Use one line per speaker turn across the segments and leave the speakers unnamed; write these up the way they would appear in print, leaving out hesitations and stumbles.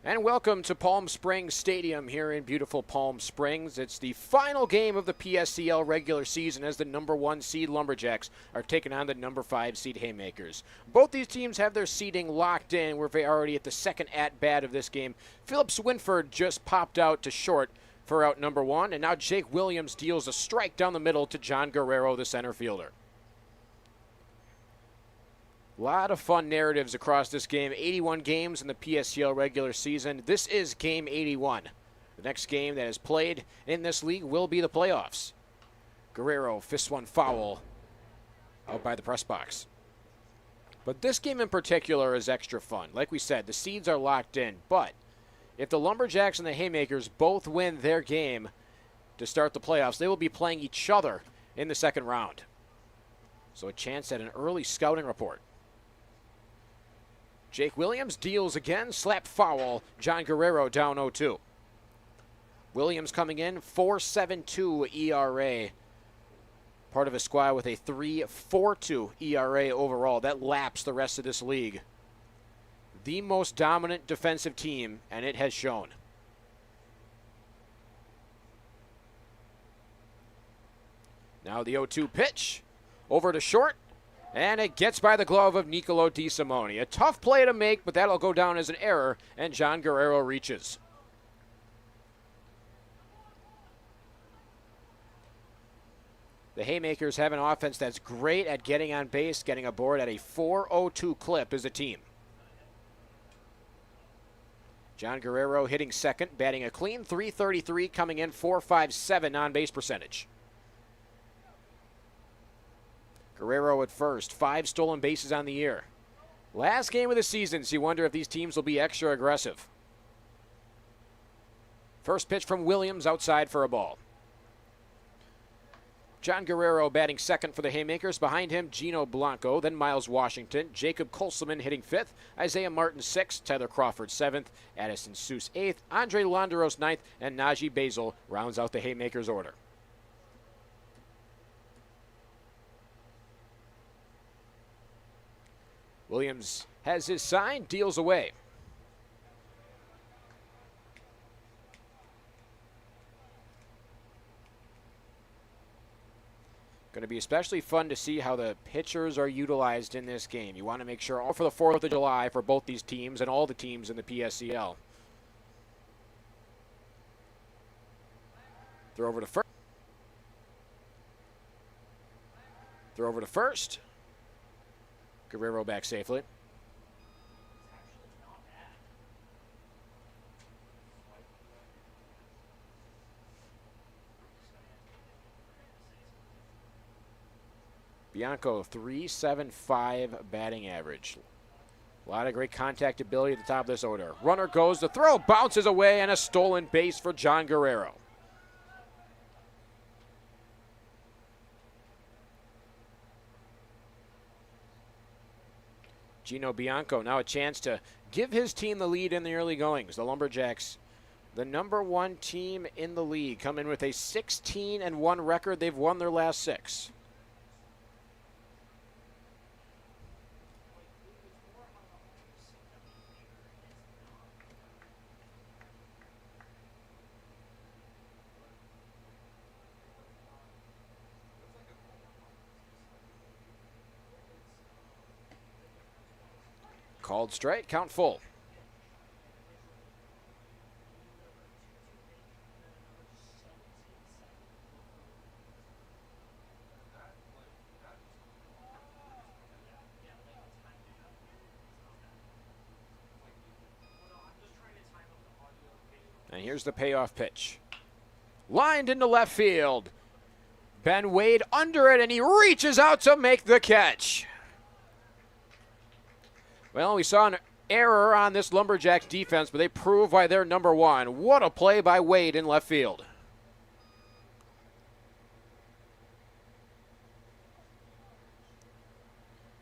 And welcome to Palm Springs Stadium here in beautiful Palm Springs. It's the final game of the PSCL regular season as the number 1 seed Lumberjacks are taking on the number 5 seed Haymakers. Both these teams have their seeding locked in. We're already at the second at-bat of this game. Phillips Winford just popped out to short for out number 1, and now Jake Williams deals a strike down the middle to John Guerrero, the center fielder. A lot of fun narratives across this game. 81 games in the PSCL regular season. This is game 81. The next game that is played in this league will be the playoffs. Guerrero fists one foul out by the press box. But this game in particular is extra fun. Like we said, the seeds are locked in. But if the Lumberjacks and the Haymakers both win their game to start the playoffs, they will be playing each other in the second round. So a chance at an early scouting report. Jake Williams deals again, slap foul, John Guerrero down 0-2. Williams coming in, 4.72 ERA. Part of a squad with a 3.42 ERA overall. That laps the rest of this league. The most dominant defensive team, and it has shown. Now the 0-2 pitch, over to short. And it gets by the glove of Niccolo DeSimone. A tough play to make, but that'll go down as an error, and John Guerrero reaches. The Haymakers have an offense that's great at getting on base, getting aboard at a 4.02 clip as a team. John Guerrero hitting second, batting a clean .333, coming in .457 on-base percentage. Guerrero at first, 5 stolen bases on the year. Last game of the season, so you wonder if these teams will be extra aggressive. First pitch from Williams, outside for a ball. John Guerrero batting second for the Haymakers. Behind him, Gino Blanco, then Miles Washington. Jacob Kolselman hitting fifth. Isaiah Martin sixth. Tyler Crawford seventh. Addison Seuss eighth. Andre Londeros ninth. And Najee Basil rounds out the Haymakers order. Williams has his sign, deals away. Going to be especially fun to see how the pitchers are utilized in this game. You want to make sure all for the 4th of July for both these teams and all the teams in the PSCL. Throw over to first. Throw over to first. Guerrero back safely. Bianco, 3.75 batting average. A lot of great contact ability at the top of this order. Runner goes, the throw bounces away, and a stolen base for John Guerrero. Gino Bianco now a chance to give his team the lead in the early goings. The Lumberjacks, the number 1 team in the league, come in with a 16-1 record. They've won their last 6. Called straight, count full. And here's the payoff pitch. Lined into left field. Ben Wade under it, and he reaches out to make the catch. Well, we saw an error on this Lumberjacks defense, but they prove why they're number 1. What a play by Wade in left field.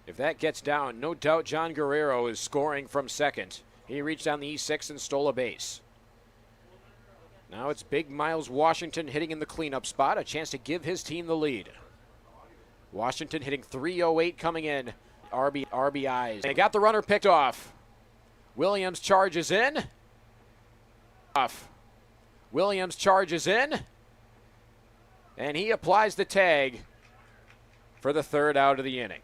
If that gets down, no doubt John Guerrero is scoring from second. He reached down the E6 and stole a base. Now it's big Miles Washington hitting in the cleanup spot, a chance to give his team the lead. Washington hitting .308 coming in. RBIs. They got the runner picked off. Williams charges in. off. Williams charges in, and he applies the tag for the third out of the inning.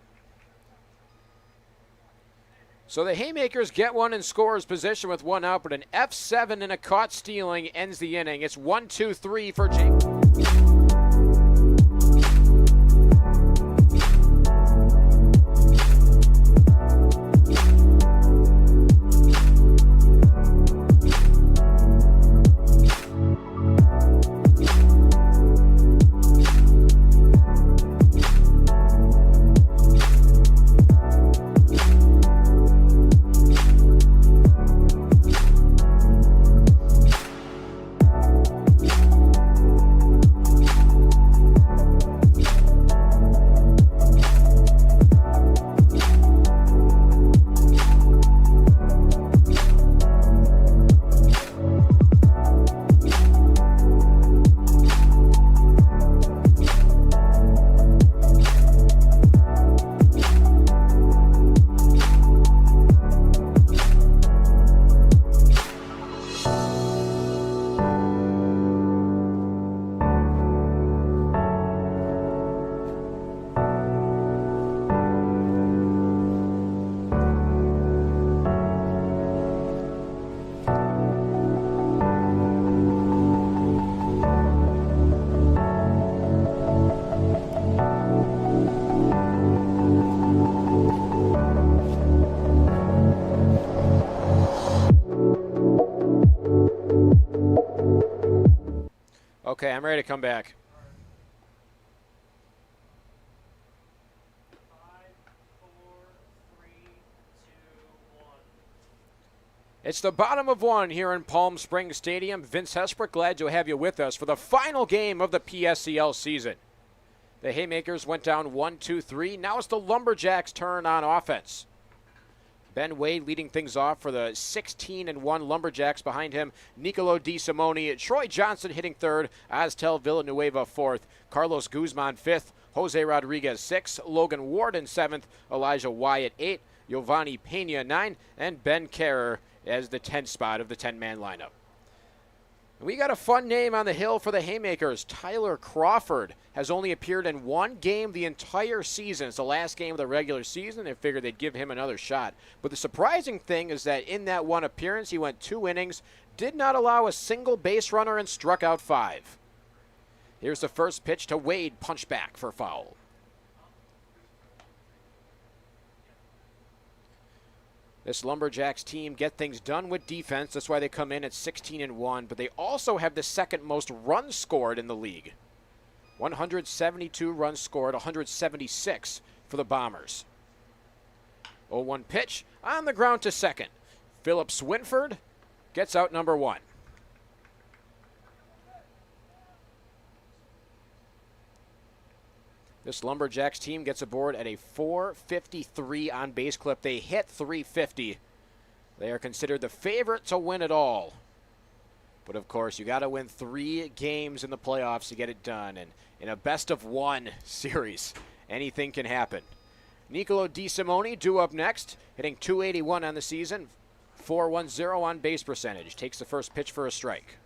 So the Haymakers get one in scorer's position with one out, but an F7 and a caught stealing ends the inning. It's 1-2-3 for Jake. Okay, I'm ready to come back.
5, 4, 3, 2, 1.
It's the bottom of one here in Palm Springs Stadium. Vince Hesprick, glad to have you with us for the final game of the PSCL season. The Haymakers went down 1-2-3. Now it's the Lumberjacks' turn on offense. Ben Wade leading things off for the 16-1 Lumberjacks. Behind him, Nicolo DeSimone, Troy Johnson hitting third, Aztel Villanueva fourth, Carlos Guzman fifth, Jose Rodriguez sixth, Logan Warden seventh, Elijah Wyatt eighth, Giovanni Pena 9, and Ben Kerrer as the 10th spot of the 10-man lineup. We got a fun name on the hill for the Haymakers. Tyler Crawford has only appeared in one game the entire season. It's the last game of the regular season. They figured they'd give him another shot. But the surprising thing is that in that one appearance, he went 2 innings, did not allow a single base runner, and struck out 5. Here's the first pitch to Wade, punch back for foul. This Lumberjacks team get things done with defense. That's why they come in at 16-1. But they also have the second most runs scored in the league. 172 runs scored, 176 for the Bombers. 0-1 pitch on the ground to second. Philip Swinford gets out number 1. This Lumberjacks team gets aboard at a 453 on base clip. They hit 350. They are considered the favorite to win it all. But of course, you got to win 3 games in the playoffs to get it done. And in a best-of-1 series, anything can happen. Nicolo DeSimone due up next, hitting .281 on the season, .410 on base percentage. Takes the first pitch for a strike.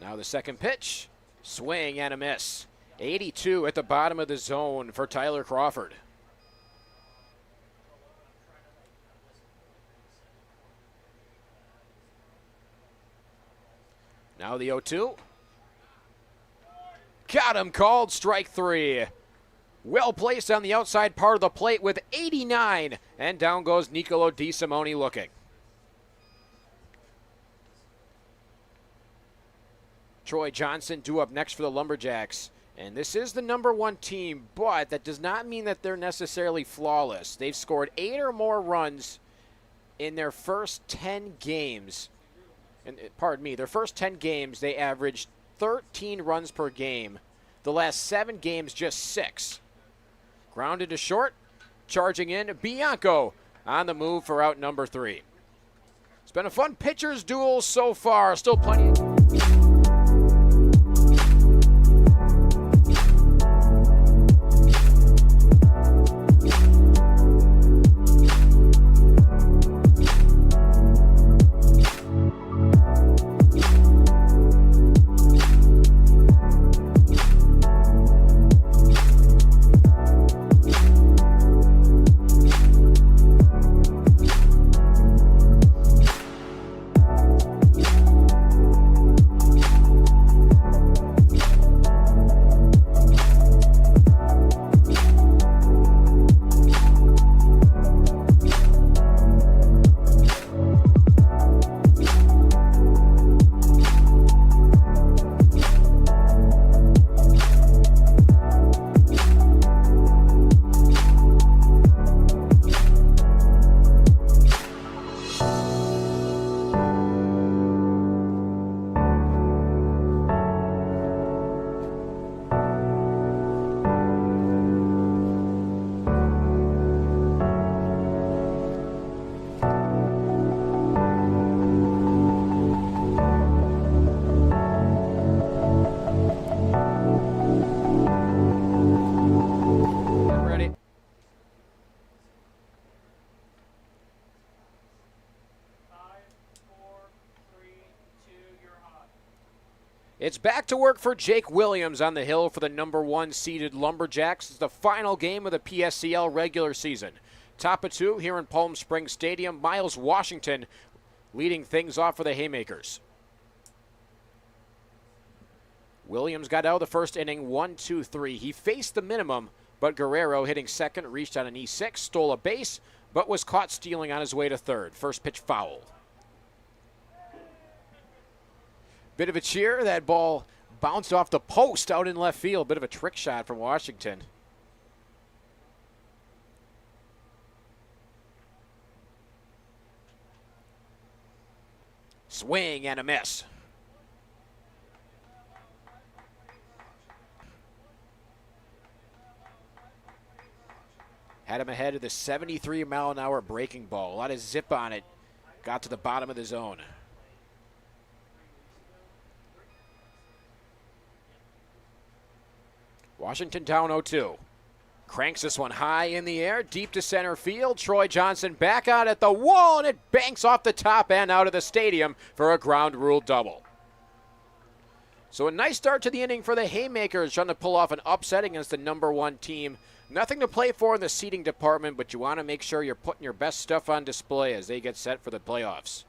Now the second pitch, swing and a miss. 82 at the bottom of the zone for Tyler Crawford. Now the 0-2. Got him called, strike 3. Well placed on the outside part of the plate with 89. And down goes Nicolo DeSimone looking. Troy Johnson due up next for the Lumberjacks. And this is the number 1 team, but that does not mean that they're necessarily flawless. They've scored 8 or more runs in their first 10 games. And pardon me, their first 10 games, they averaged 13 runs per game. The last 7 games, just 6. Grounded to short, charging in, Bianco on the move for out number 3. It's been a fun pitcher's duel so far. Still plenty. It's back to work for Jake Williams on the hill for the number 1 seeded Lumberjacks. It's the final game of the PSCL regular season. Top of 2 here in Palm Springs Stadium. Miles Washington leading things off for the Haymakers. Williams got out of the first inning 1-2-3. He faced the minimum, but Guerrero hitting second reached on an E6, stole a base, but was caught stealing on his way to third. First pitch foul. Bit of a cheer. That ball bounced off the post out in left field. Bit of a trick shot from Washington. Swing and a miss. Had him ahead of the 73-mile-an-hour breaking ball. A lot of zip on it. Got to the bottom of the zone. Washington down 0-2. Cranks this one high in the air, deep to center field. Troy Johnson back out at the wall, and it banks off the top end out of the stadium for a ground rule double. So a nice start to the inning for the Haymakers, trying to pull off an upset against the number 1 team. Nothing to play for in the seating department, but you want to make sure you're putting your best stuff on display as they get set for the playoffs.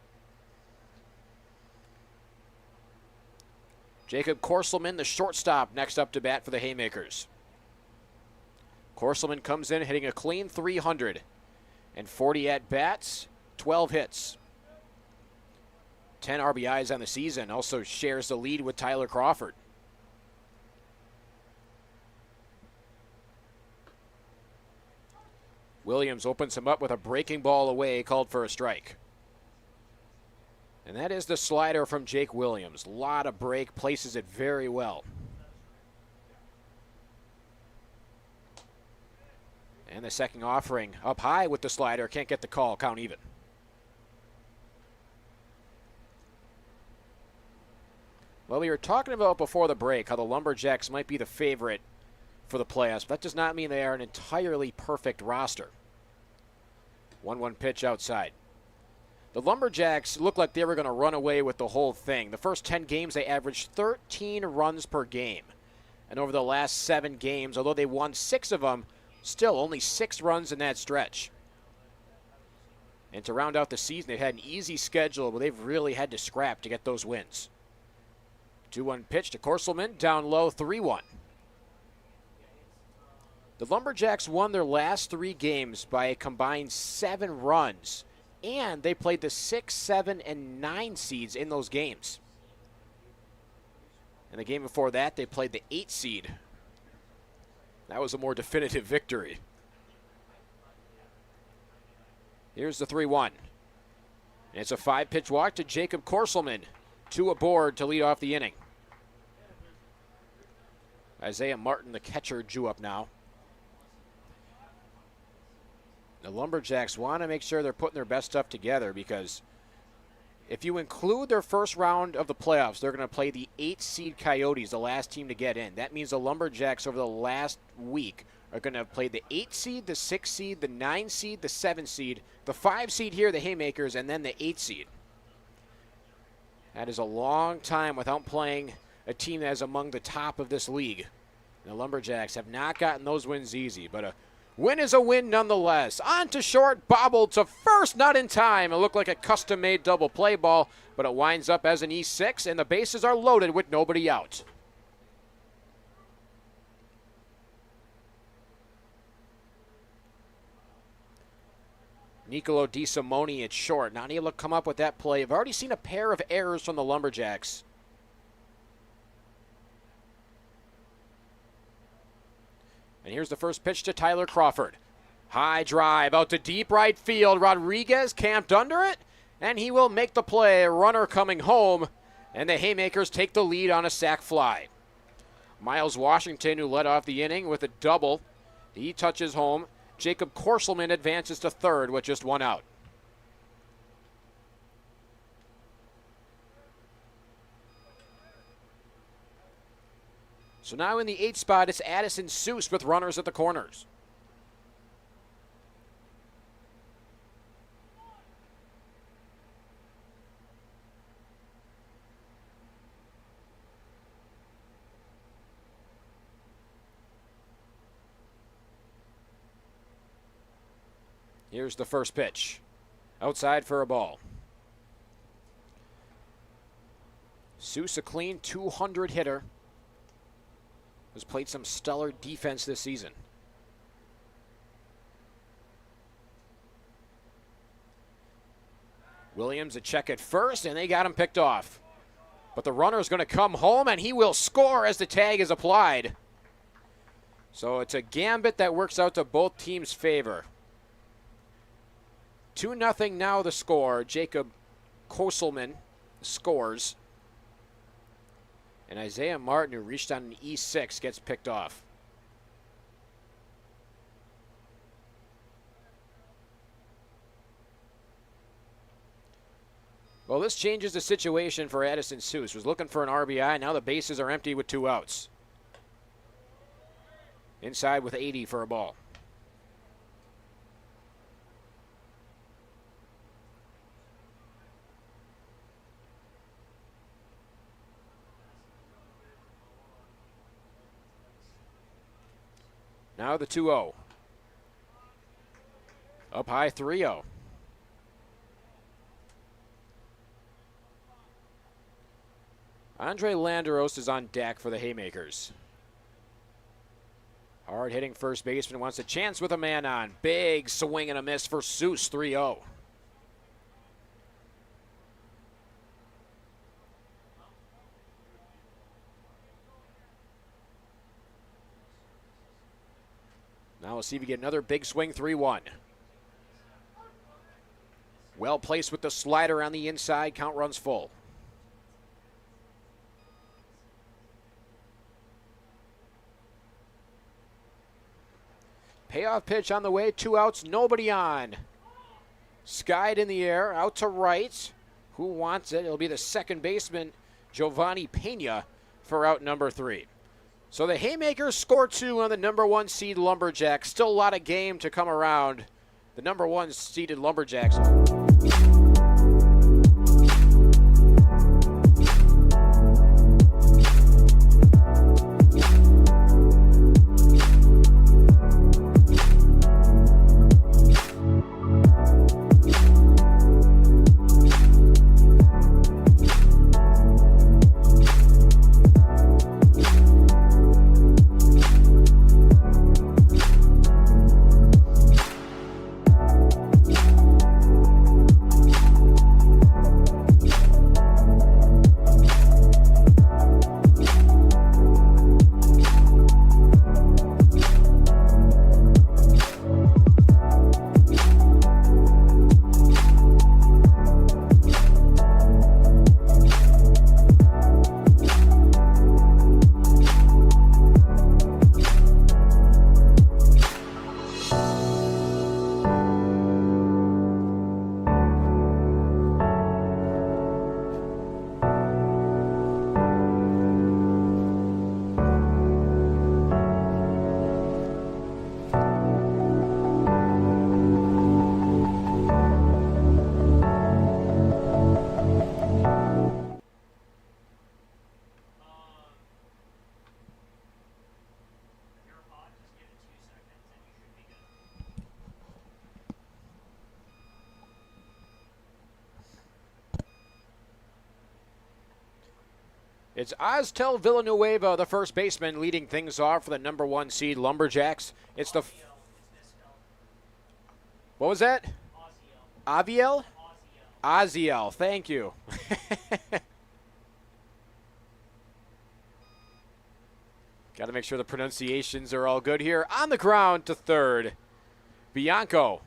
Jacob Korselman, the shortstop, next up to bat for the Haymakers. Korselman comes in hitting a clean 300 and 40 at-bats, 12 hits. 10 RBIs on the season, also shares the lead with Tyler Crawford. Williams opens him up with a breaking ball away, called for a strike. And that is the slider from Jake Williams. A lot of break, places it very well. And the second offering up high with the slider. Can't get the call. Count even. Well, we were talking about before the break how the Lumberjacks might be the favorite for the playoffs. But that does not mean they are an entirely perfect roster. 1-1 pitch outside. The Lumberjacks looked like they were going to run away with the whole thing. The first 10 games, they averaged 13 runs per game. And over the last 7 games, although they won 6 of them, still only 6 runs in that stretch. And to round out the season, they've had an easy schedule, but they've really had to scrap to get those wins. 2-1 pitch to Korselman, down low, 3-1. The Lumberjacks won their last 3 games by a combined 7 runs. And they played the 6, 7, and 9 seeds in those games. And the game before that, they played the 8 seed. That was a more definitive victory. Here's the 3-1. And it's a 5-pitch walk to Jacob Korselman. 2 aboard to lead off the inning. Isaiah Martin, the catcher, drew up now. The Lumberjacks want to make sure they're putting their best stuff together, because if you include their first round of the playoffs, they're going to play the 8-seed Coyotes, the last team to get in. That means the Lumberjacks over the last week are going to play the 8-seed, the 6-seed, the 9-seed, the 7-seed, the 5-seed here, the Haymakers, and then the 8-seed. That is a long time without playing a team that is among the top of this league. The Lumberjacks have not gotten those wins easy, but a win is a win nonetheless. On to short, bobbled to first, not in time. It looked like a custom-made double play ball, but it winds up as an E6, and the bases are loaded with nobody out. Nicolo DeSimone at short, not able to come up with that play. I've already seen a pair of errors from the Lumberjacks. And here's the first pitch to Tyler Crawford. High drive out to deep right field. Rodriguez camped under it, and he will make the play. Runner coming home, and the Haymakers take the lead on a sac fly. Miles Washington, who led off the inning with a double, he touches home. Jacob Korselman advances to third with just 1 out. So now in the 8th spot, it's Addison Seuss with runners at the corners. Here's the first pitch. Outside for a ball. Seuss, a clean 200 hitter, has played some stellar defense this season. Williams a check at first, and they got him picked off. But the runner's going to come home, and he will score as the tag is applied. So it's a gambit that works out to both teams' favor. 2-0 now the score. Jacob Koselman scores. And Isaiah Martin, who reached on an E6, gets picked off. Well, this changes the situation for Addison Seuss. Was looking for an RBI. Now the bases are empty with 2 outs. Inside with 80 for a ball. Now the 2-0. Up high 3-0. Andre Landeros is on deck for the Haymakers. Hard-hitting first baseman wants a chance with a man on. Big swing and a miss for Seuss, 3-0. Now we'll see if we get another big swing, 3-1. Well placed with the slider on the inside. Count runs full. Payoff pitch on the way, 2 outs, nobody on. Skied in the air, out to right. Who wants it? It'll be the second baseman, Giovanni Pena, for out number 3. So the Haymakers score 2 on the number 1 seed Lumberjacks. Still a lot of game to come around. The number 1 seeded Lumberjacks. It's Oztel Villanueva, the first baseman, leading things off for the number 1 seed Lumberjacks. It's the... What was that? Aviel? Oziel, thank you. Got to make sure the pronunciations are all good here. On the ground to third. Bianco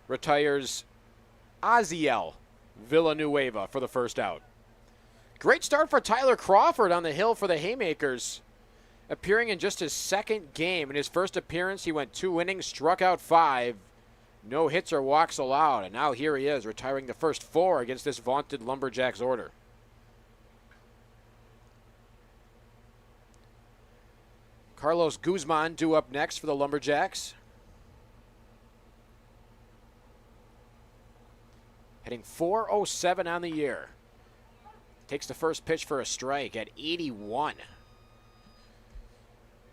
retires Oziel Villanueva for the first out. Great start for Tyler Crawford on the hill for the Haymakers. Appearing in just his second game. In his first appearance, he went 2 innings, struck out 5. No hits or walks allowed. And now here he is, retiring the first 4 against this vaunted Lumberjacks order. Carlos Guzman due up next for the Lumberjacks. Hitting .407 on the year. Takes the first pitch for a strike at 81.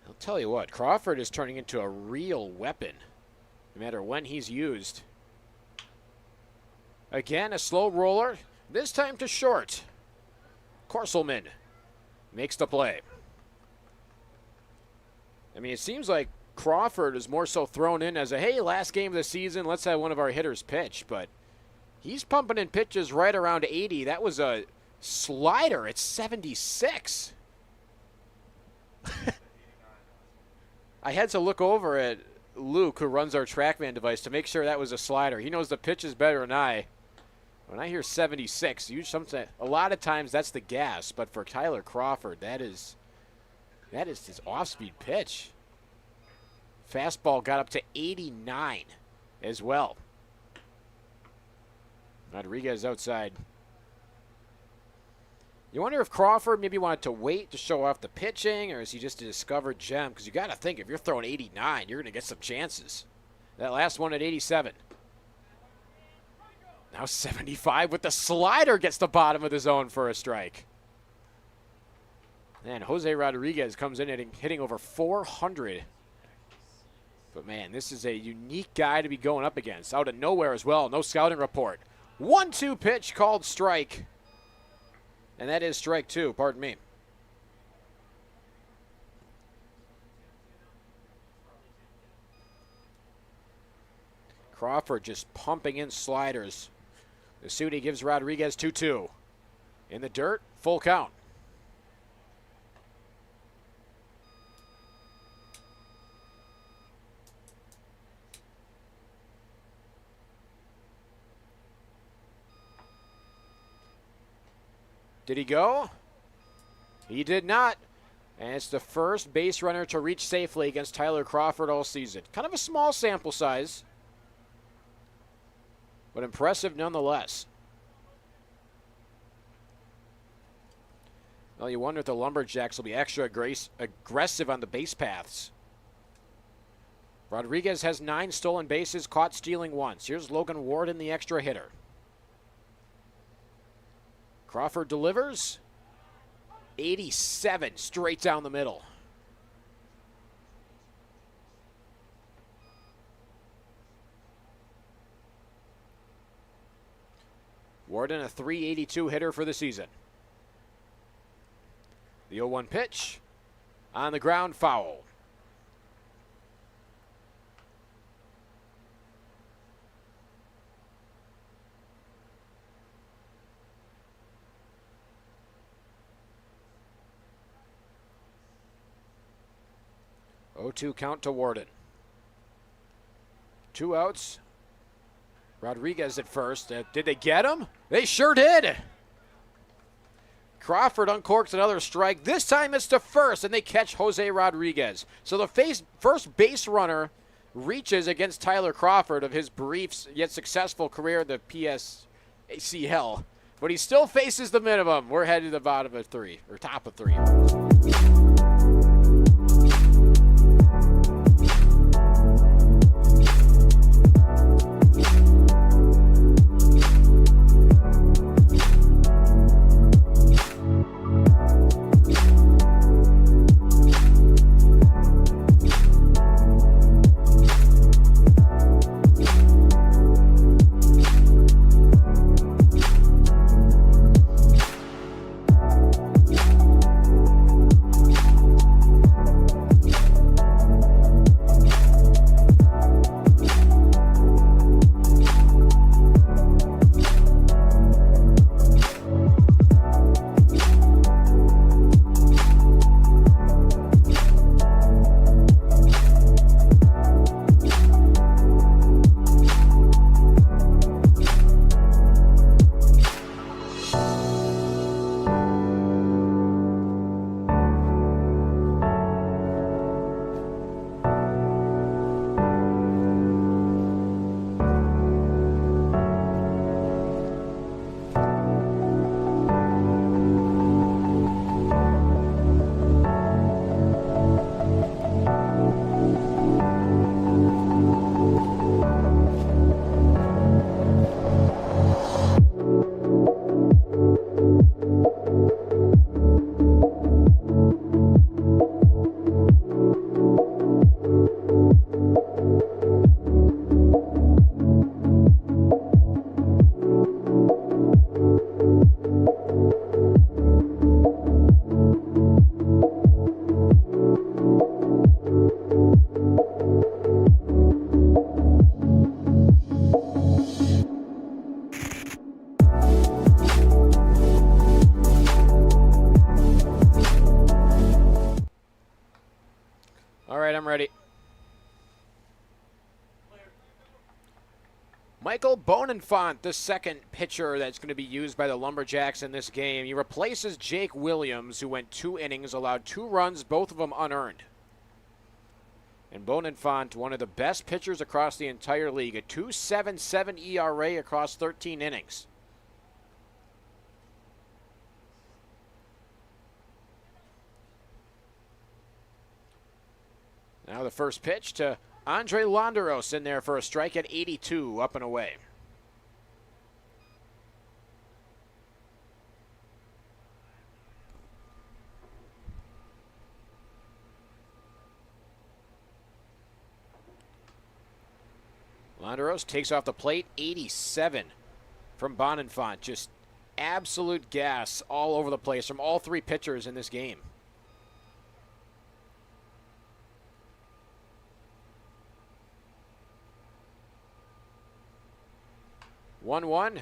I'll tell you what, Crawford is turning into a real weapon, no matter when he's used. Again, a slow roller, this time to short. Corselman makes the play. I mean, it seems like Crawford is more so thrown in as a, hey, last game of the season, let's have one of our hitters pitch. But he's pumping in pitches right around 80. That was a slider at 76. I had to look over at Luke, who runs our TrackMan device, to make sure that was a slider. He knows the pitches better than I. When I hear 76, a lot of times that's the gas. But for Tyler Crawford, that is his off-speed pitch. Fastball got up to 89 as well. Rodriguez outside. You wonder if Crawford maybe wanted to wait to show off the pitching, or is he just a discovered gem? Because you got to think, if you're throwing 89, you're going to get some chances. That last one at 87. Now 75 with the slider, gets the bottom of the zone for a strike. And Jose Rodriguez comes in hitting over 400. But man, this is a unique guy to be going up against. Out of nowhere as well, no scouting report. 1-2 pitch called strike. And that is strike two, pardon me. Crawford just pumping in sliders. The Sudi gives Rodriguez 2-2. In the dirt, full count. Did he go? He did not. And it's the first base runner to reach safely against Tyler Crawford all season. Kind of a small sample size, but impressive nonetheless. Well, you wonder if the Lumberjacks will be extra aggressive on the base paths. Rodriguez has 9 stolen bases, caught stealing once. Here's Logan Warden, the extra hitter. Crawford delivers. 87 straight down the middle. Warden, a .382 hitter for the season. The 0-1 pitch. On the ground, foul. Oh, 0-2 count to Warden. 2 outs. Rodriguez at first. Did they get him? They sure did. Crawford uncorks another strike. This time it's to first, and they catch Jose Rodriguez. So the first base runner reaches against Tyler Crawford of his brief yet successful career in the PSACL. But he still faces the minimum. We're headed to the bottom of 3, or top of 3. right, I'm ready.
Clear.
Michael Bonenfant, the second pitcher that's going to be used by the Lumberjacks in this game. He replaces Jake Williams, who went 2 innings, allowed 2 runs, both of them unearned. And Bonenfant, one of the best pitchers across the entire league, a 2.77 ERA across 13 innings. Now the first pitch to Andre Londeros in there for a strike at 82, up and away. Londeros takes off the plate, 87 from Bonenfant. Just absolute gas all over the place from all 3 pitchers in this game. One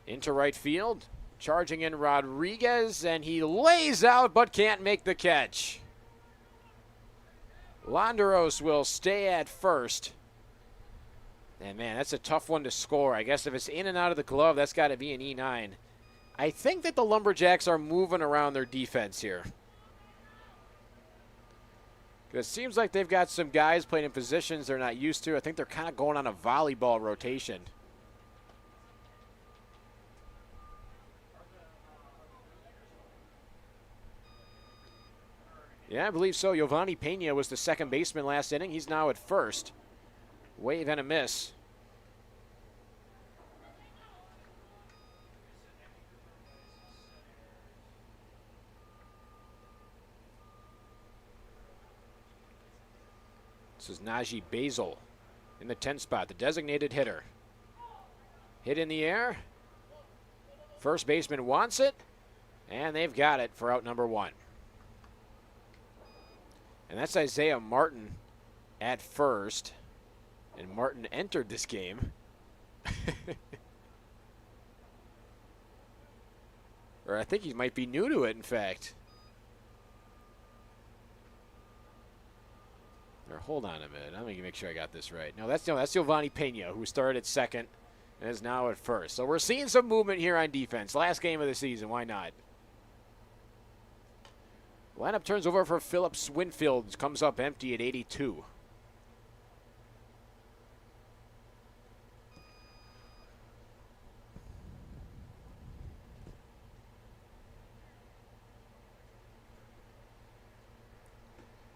into right field. Charging in Rodriguez, and he lays out but can't make the catch. Londeros will stay at first. And man, that's a tough one to score. I guess if it's in and out of the glove, that's got to be an E9. I think that the Lumberjacks are moving around their defense here. It seems like they've got some guys playing in positions they're not used to. I think they're kind of going on a volleyball rotation. Yeah, I believe so. Giovanni Pena was the second baseman last inning. He's now at first. Wave and a miss. This is Najee Basil in the 10 spot, the designated hitter. Hit in the air. First baseman wants it, and they've got it for out number 1. And that's Isaiah Martin at first. And Martin entered this game. Or I think he might be new to it, in fact. Or hold on a minute. Let me make sure I got this right. No, that's Giovanni Pena, who started at second and is now at first. So we're seeing some movement here on defense. Last game of the season. Why not? Lineup turns over for Phillips Winfield. Comes up empty at 82.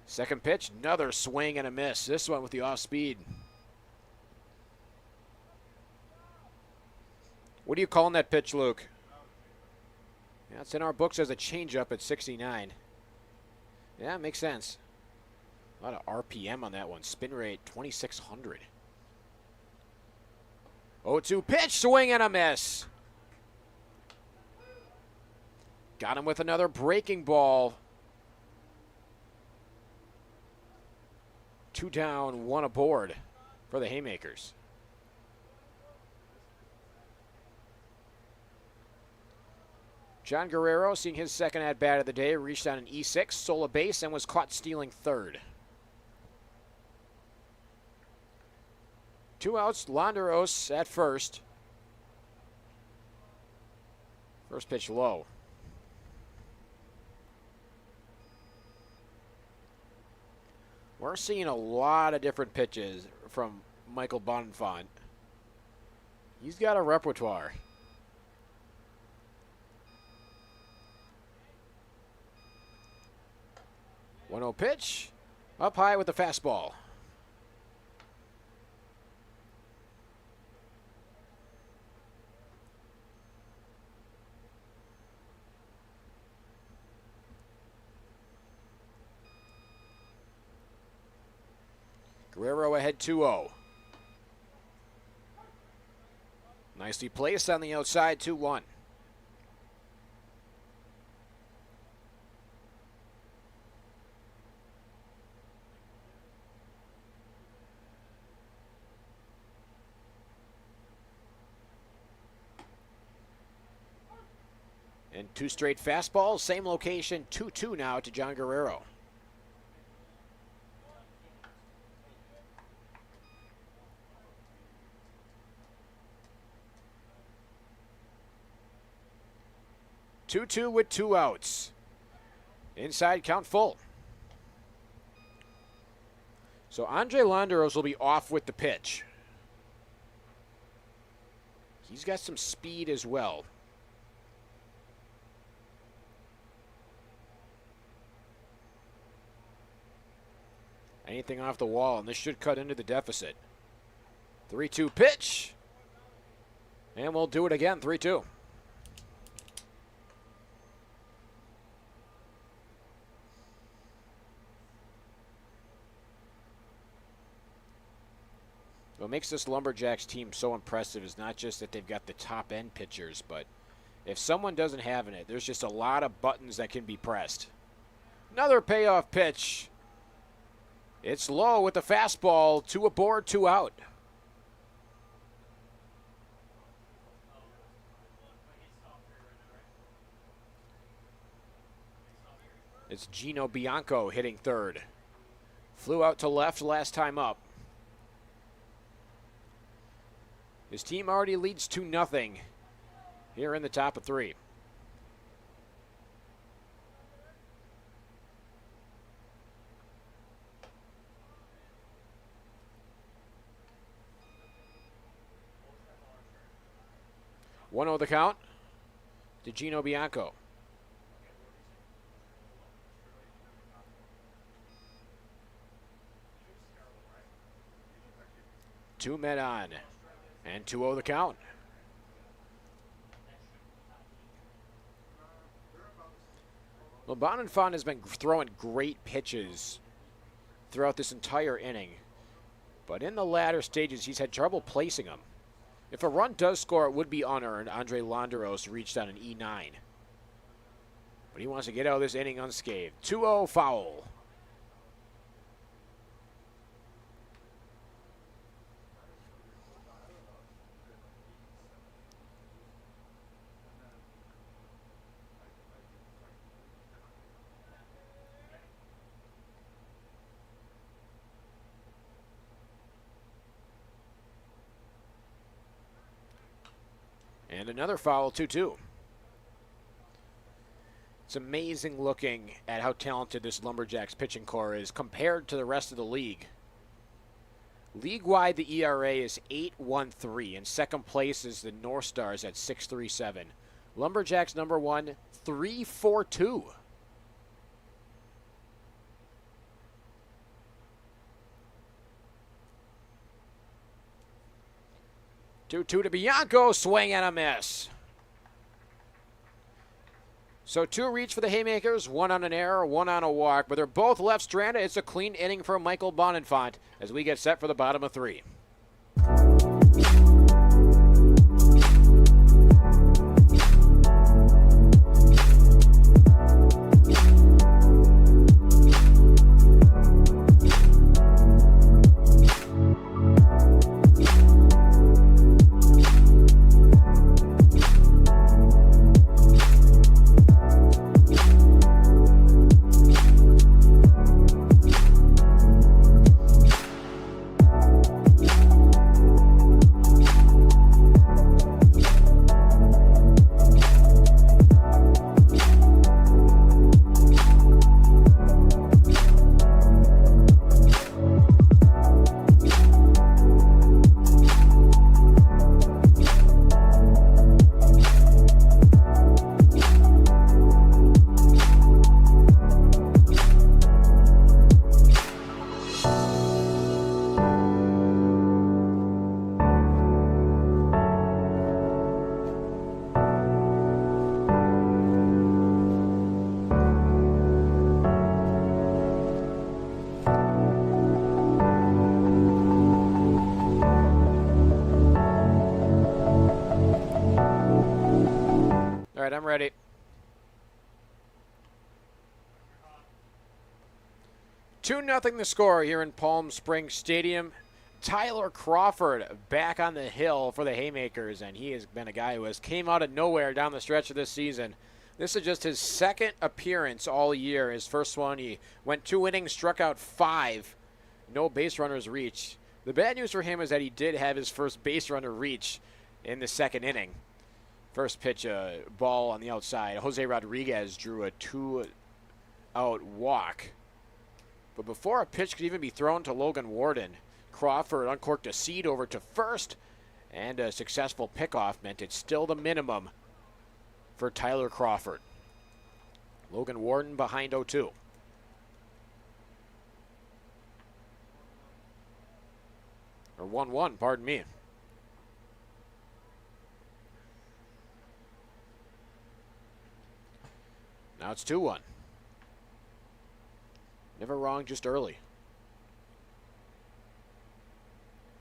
Second pitch, another swing and a miss. This one with the off speed. What are you calling that pitch, Luke? Yeah, it's in our books as a changeup at 69. Yeah, makes sense. A lot of RPM on that one. Spin rate, 2,600. 0-2 pitch, swing and a miss. Got him with another breaking ball. 2 down, 1 aboard for the Haymakers. John Guerrero, seeing his second at-bat of the day, reached on an E6, stole a base, and was caught stealing third. 2 outs, Londeros at first. First pitch low. We're seeing a lot of different pitches from Michael Bonenfant. He's got a repertoire. 1-0 pitch. Up high with the fastball. Guerrero ahead 2-0. Nicely placed on the outside, 2-1. And 2 straight fastballs, same location, 2-2 now to John Guerrero. 2-2 with 2 outs. Inside count full. So Andre Londeros will be off with the pitch. He's got some speed as well. Anything off the wall, and this should cut into the deficit. 3-2 pitch. And we'll do it again, 3-2. What makes this Lumberjacks team so impressive is not just that they've got the top-end pitchers, but if someone doesn't have it, there's just a lot of buttons that can be pressed. Another payoff pitch. It's low with the fastball. 2 aboard, 2 out. It's Gino Bianco hitting third. Flew out to left last time up. His team already leads 2-0 here in the top of 3. One the count to Gino Bianco. Two men on. And 2-0 the count. Well, Bonenfant has been throwing great pitches throughout this entire inning. But in the latter stages, he's had trouble placing them. If a run does score, it would be unearned. Andre Londeros reached on an E9. But he wants to get out of this inning unscathed. 2-0 foul. And another foul, 2-2. It's amazing looking at how talented this Lumberjacks pitching core is compared to the rest of the league. League-wide, the ERA is 8.13, and second place is the North Stars at 6.37. Lumberjacks number 1, 3.42. Two to Bianco, swing and a miss. So 2 reach for the Haymakers, 1 on an error, 1 on a walk, but they're both left stranded. It's a clean inning for Michael Bonenfant as we get set for the bottom of 3. All right, I'm ready. Two nothing the score here in Palm Springs Stadium. Tyler Crawford back on the hill for the Haymakers, and he has been a guy who has came out of nowhere down the stretch of this season. This is just his second appearance all year. His first one, he went 2 innings, struck out 5, no base runners reached. The bad news for him is that he did have his first base runner reach in the second inning. First pitch, a ball on the outside. Jose Rodriguez drew a 2-out walk. But before a pitch could even be thrown to Logan Warden, Crawford uncorked a seed over to first, and a successful pickoff meant it's still the minimum for Tyler Crawford. Logan Warden behind 0-2. Or 1-1, pardon me. Now it's 2-1. Never wrong, just early.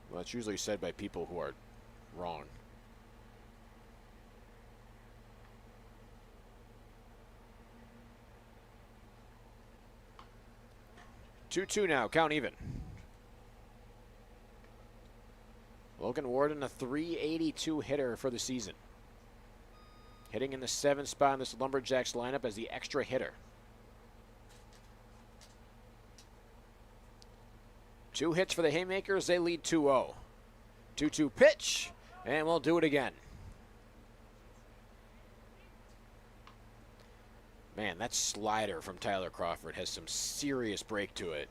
Well, that's usually said by people who are wrong. Two now, count even. Logan Warden, a .382 hitter for the season. Hitting in the 7th spot in this Lumberjacks lineup as the extra hitter. 2 hits for the Haymakers. They lead 2-0. 2-2 pitch, and we'll do it again. Man, that slider from Tyler Crawford has some serious break to it.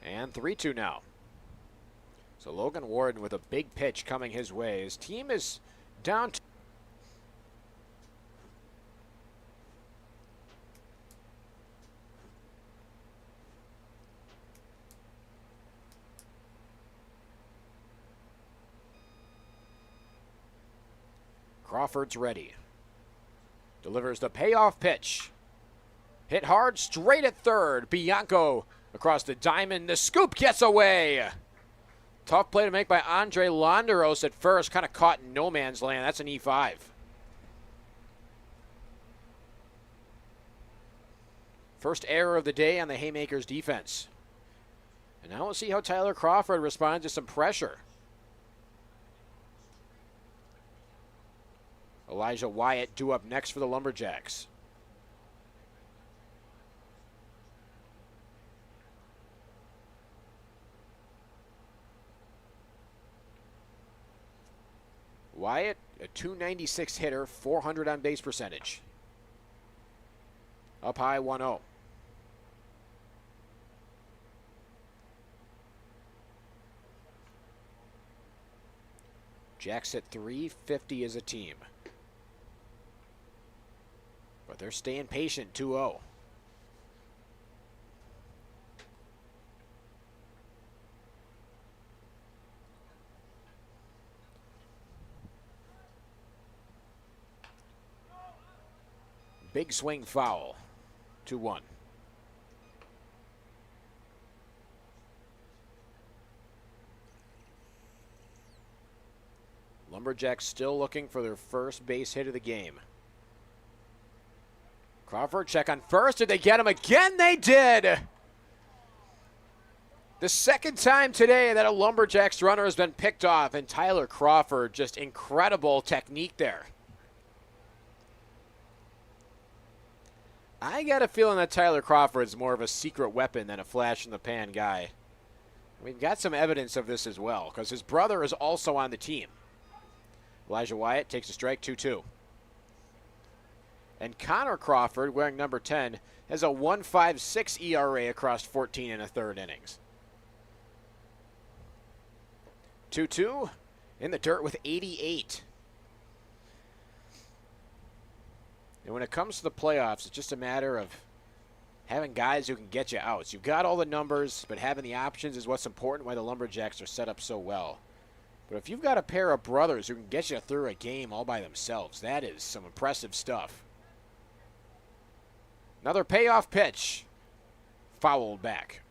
And 3-2 now. So Logan Warden with a big pitch coming his way. His team is down to Crawford's ready. Delivers the payoff pitch. Hit hard, straight at third. Bianco across the diamond. The scoop gets away. Tough play to make by Andre Londeros at first. Kind of caught in no man's land. That's an E5. First error of the day on the Haymakers defense. And now we'll see how Tyler Crawford responds to some pressure. Elijah Wyatt due up next for the Lumberjacks. Wyatt, a .296 hitter, 400 on base percentage. Up high 1-0. Jacks at .350 as a team. But they're staying patient, 2-0. Big swing foul, 2-1. Lumberjacks still looking for their first base hit of the game. Crawford check on first. Did they get him again? They did. The second time today that a Lumberjacks runner has been picked off, and Tyler Crawford, just incredible technique there. I got a feeling that Tyler Crawford is more of a secret weapon than a flash-in-the-pan guy. We've got some evidence of this as well, because his brother is also on the team. Elijah Wyatt takes a strike, 2-2. And Connor Crawford, wearing number 10, has a 1.56 ERA across 14 and a third innings. 2-2 in the dirt with 88. And when it comes to the playoffs, it's just a matter of having guys who can get you outs. You've got all the numbers, but having the options is what's important, why the Lumberjacks are set up so well. But if you've got a pair of brothers who can get you through a game all by themselves, that is some impressive stuff. Another payoff pitch. Fouled back.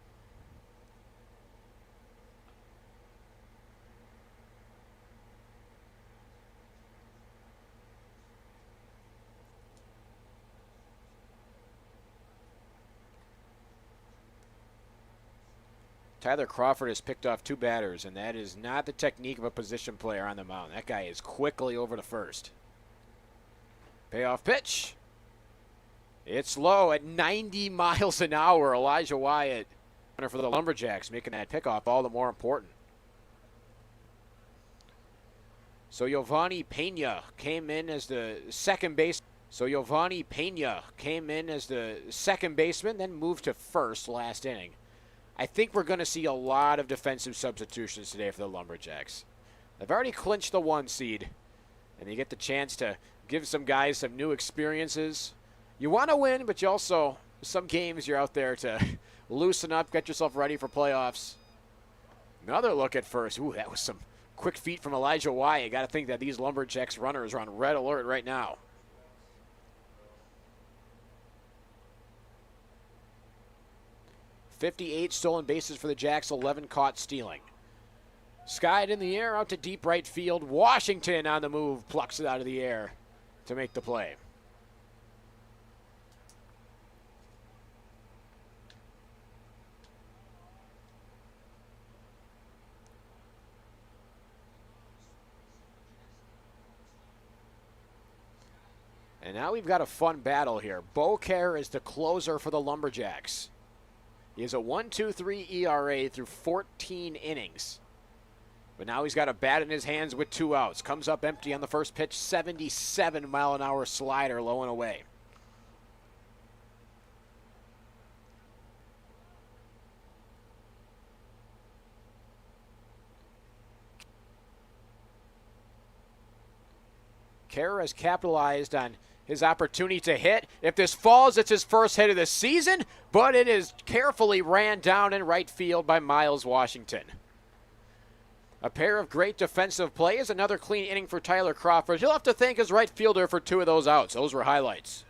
Tyler Crawford has picked off 2 batters, and that is not the technique of a position player on the mound. That guy is quickly over to first. Payoff pitch. It's low at 90 miles an hour. Elijah Wyatt for the Lumberjacks, making that pickoff all the more important. So Giovanni Pena came in as the second baseman, then moved to first last inning. I think we're going to see a lot of defensive substitutions today for the Lumberjacks. They've already clinched the 1 seed, and you get the chance to give some guys some new experiences. You want to win, but you also, some games you're out there to loosen up, get yourself ready for playoffs. Another look at first. Ooh, that was some quick feet from Elijah Wyatt. Got to think that these Lumberjacks runners are on red alert right now. "58 stolen bases for the Jacks, 11 caught stealing." Skied in the air out to deep right field. Washington on the move, plucks it out of the air to make the play. And now we've got a fun battle here. Beaucaire is the closer for the Lumberjacks. He has a 1.23 ERA through 14 innings. But now he's got a bat in his hands with 2 outs. Comes up empty on the first pitch, 77-mile-an-hour slider low and away. Kerr has capitalized on his opportunity to hit. If this falls, it's his first hit of the season, but it is carefully ran down in right field by Miles Washington. A pair of great defensive plays, another clean inning for Tyler Crawford. He'll have to thank his right fielder for 2 of those outs. Those were highlights.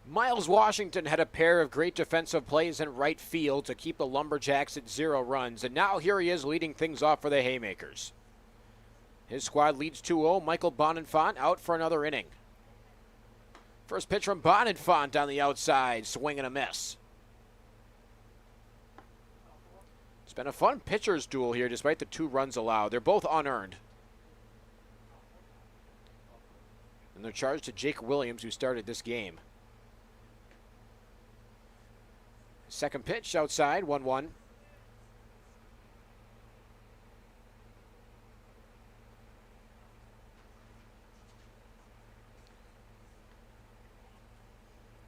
Miles Washington had a pair of great defensive plays in right field to keep the Lumberjacks at 0 runs, and now here he is leading things off for the Haymakers. His squad leads 2-0. Michael Bonenfant out for another inning. First pitch from Bonenfant on the outside, swing and a miss. It's been a fun pitcher's duel here despite the 2 runs allowed. They're both unearned. And they're charged to Jake Williams, who started this game. Second pitch outside, 1-1.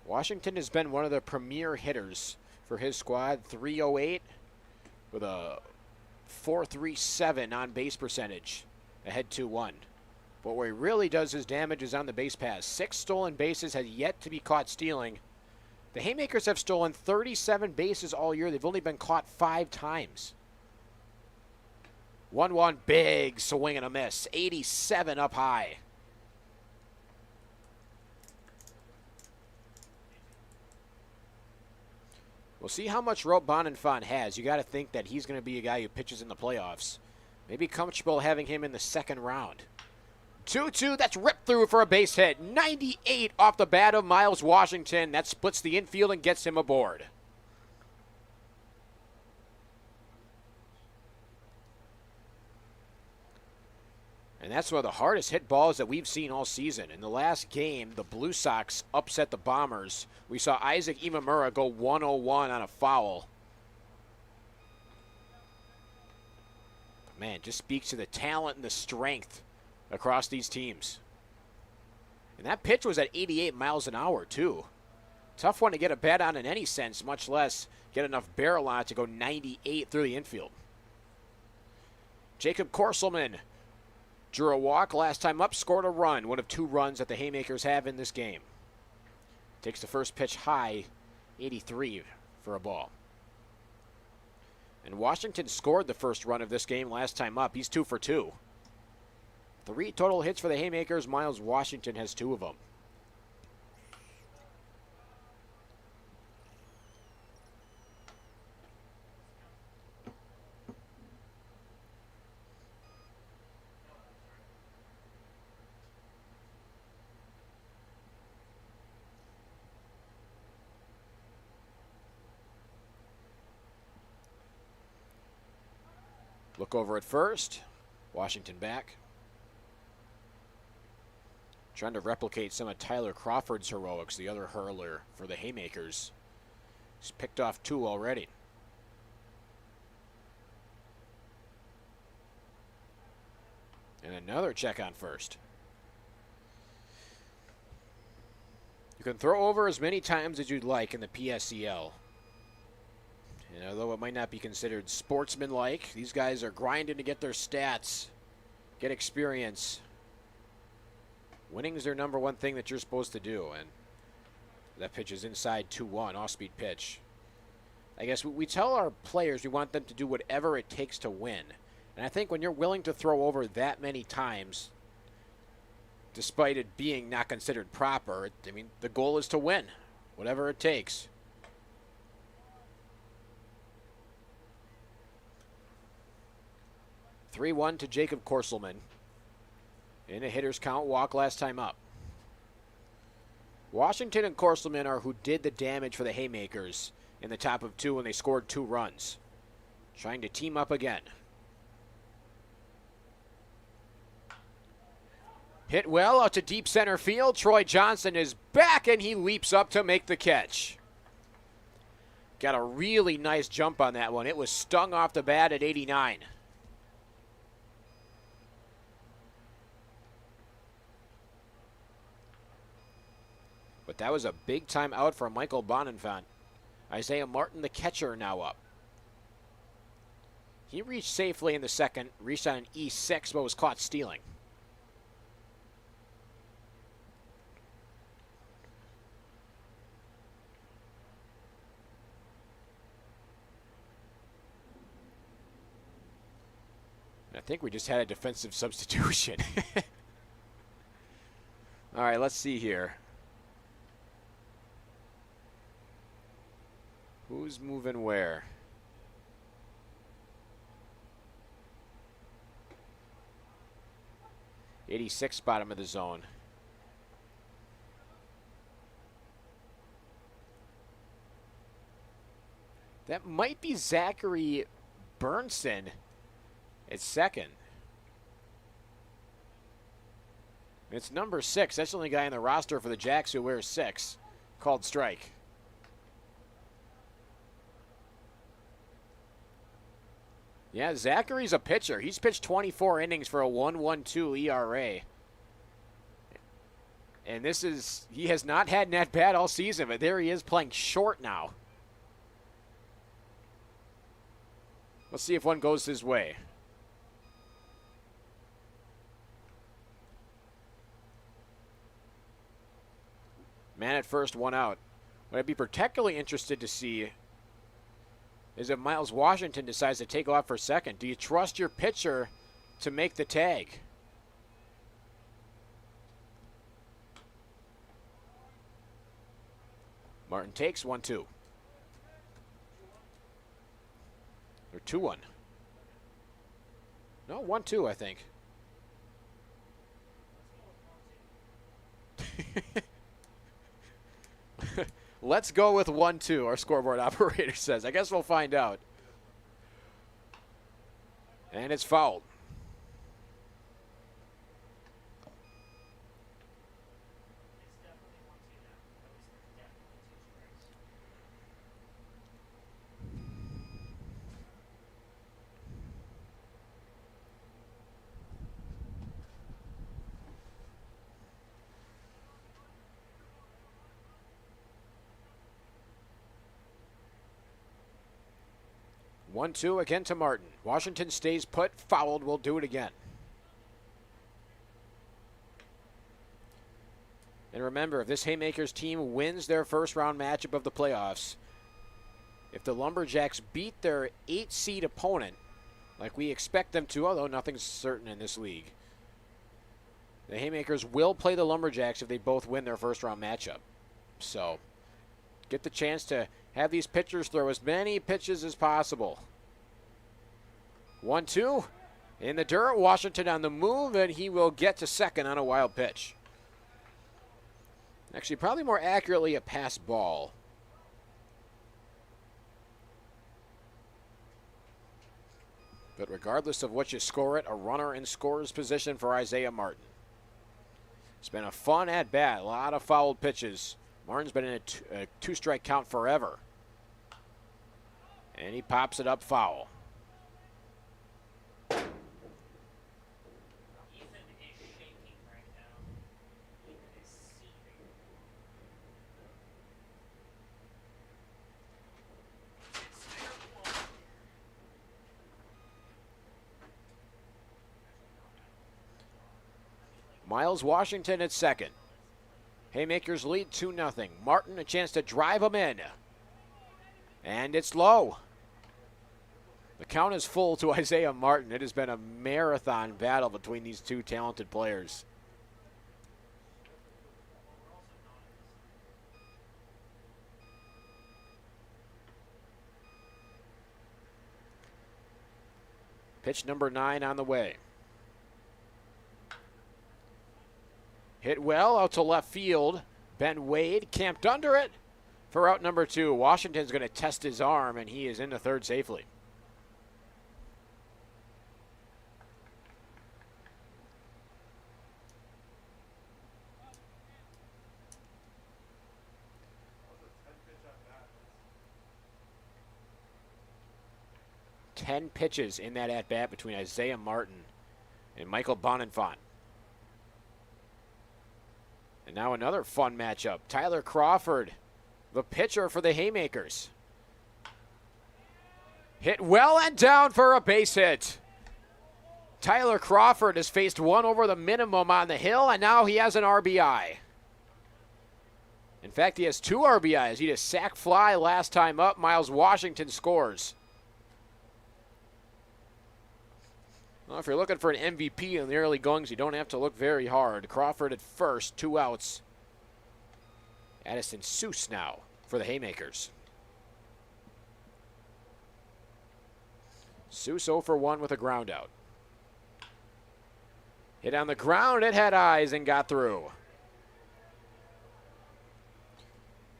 Washington has been one of the premier hitters for his squad. 308 with a 4.37 on base percentage. Ahead 2-1. But where he really does his damage is on the base pass. 6 stolen bases, has yet to be caught stealing. The Haymakers have stolen 37 bases all year. They've only been caught 5 times. 1-1, big swing and a miss. 87 up high. We'll see how much rope Bonenfant has. You got to think that he's going to be a guy who pitches in the playoffs. Maybe comfortable having him in the second round. 2-2, that's ripped through for a base hit. 98 off the bat of Miles Washington. That splits the infield and gets him aboard. And that's one of the hardest hit balls that we've seen all season. In the last game, the Blue Sox upset the Bombers. We saw Isaac Imamura go 101 on a foul. But man, just speaks to the talent and the strength across these teams. And that pitch was at 88 miles an hour, too. Tough one to get a bat on in any sense, much less get enough barrel on it to go 98 through the infield. Jacob Korselman drew a walk last time up, scored a run, one of 2 runs that the Haymakers have in this game. Takes the first pitch high, 83 for a ball. And Washington scored the first run of this game last time up. He's 2 for 2. 3 total hits for the Haymakers. Miles Washington has 2 of them. Look over at first. Washington back. Trying to replicate some of Tyler Crawford's heroics, the other hurler for the Haymakers. He's picked off 2 already. And another check on first. You can throw over as many times as you'd like in the PSCL. And although it might not be considered sportsmanlike, these guys are grinding to get their stats, get experience. Winning is their number one thing that you're supposed to do. And that pitch is inside 2-1, off-speed pitch. I guess we tell our players we want them to do whatever it takes to win. And I think when you're willing to throw over that many times, despite it being not considered proper, I mean, the goal is to win, whatever it takes. (3-1) to Jacob Korselman. In a hitter's count, walk last time up. Washington and Korselman are who did the damage for the Haymakers in the top of 2 when they scored 2 runs. Trying to team up again. Hit well out to deep center field. Troy Johnson is back and he leaps up to make the catch. Got a really nice jump on that one. It was stung off the bat at 89. But that was a big time out for Michael Bonenfant. Isaiah Martin, the catcher, now up. He reached safely in the second, reached on an E6, but was caught stealing. I think we just had a defensive substitution. All right, let's see here. Who's moving where? '86 bottom of the zone. That might be Zachary Burnson at second. It's number 6. That's the only guy on the roster for the Jacks who wears 6. Called strike. Yeah, Zachary's a pitcher. He's pitched 24 innings for a 1.12 ERA. And he has not had an at-bat all season, but there he is playing short now. Let's see if one goes his way. Man at first, 1 out. What I'd be particularly interested to see is if Miles Washington decides to take off for second. Do you trust your pitcher to make the tag? Martin takes 1-2. Or 2-1. No, 1-2, I think. Let's go with 1-2, our scoreboard operator says. I guess we'll find out. And it's fouled. One, 2 again to Martin. Washington stays put, fouled, will do it again. And remember, if this Haymakers team wins their first round matchup of the playoffs, if the Lumberjacks beat their 8-seed opponent, like we expect them to, although nothing's certain in this league, the Haymakers will play the Lumberjacks if they both win their first round matchup. So, get the chance to have these pitchers throw as many pitches as possible. 1-2 in the dirt. Washington on the move, and he will get to second on a wild pitch. Actually, probably more accurately a pass ball. But regardless of what you score it, a runner in scorer's position for Isaiah Martin. It's been a fun at-bat, a lot of fouled pitches. Martin's been in a two-strike count forever. And he pops it up foul.
Ethan is shaking right now. Ethan is seething. It's fair play.
Miles Washington at second. Haymakers lead 2-0. Martin a chance to drive him in. And it's low. The count is full to Isaiah Martin. It has been a marathon battle between these two talented players. Pitch number 9 on the way. Hit well out to left field. Ben Wade camped under it for out number 2. Washington's going to test his arm, and he is into third safely. Ten pitches in that at-bat between Isaiah Martin and Michael Bonenfant. And now another fun matchup. Tyler Crawford, the pitcher for the Haymakers. Hit well and down for a base hit. Tyler Crawford has faced one over the minimum on the hill, and now he has an RBI. In fact, he has 2 RBIs. He had a sac fly last time up. Miles Washington scores. Well, if you're looking for an MVP in the early goings, you don't have to look very hard. Crawford at first, 2 outs. Addison Seuss now for the Haymakers. Seuss 0 for 1 with a ground out. Hit on the ground, it had eyes and got through.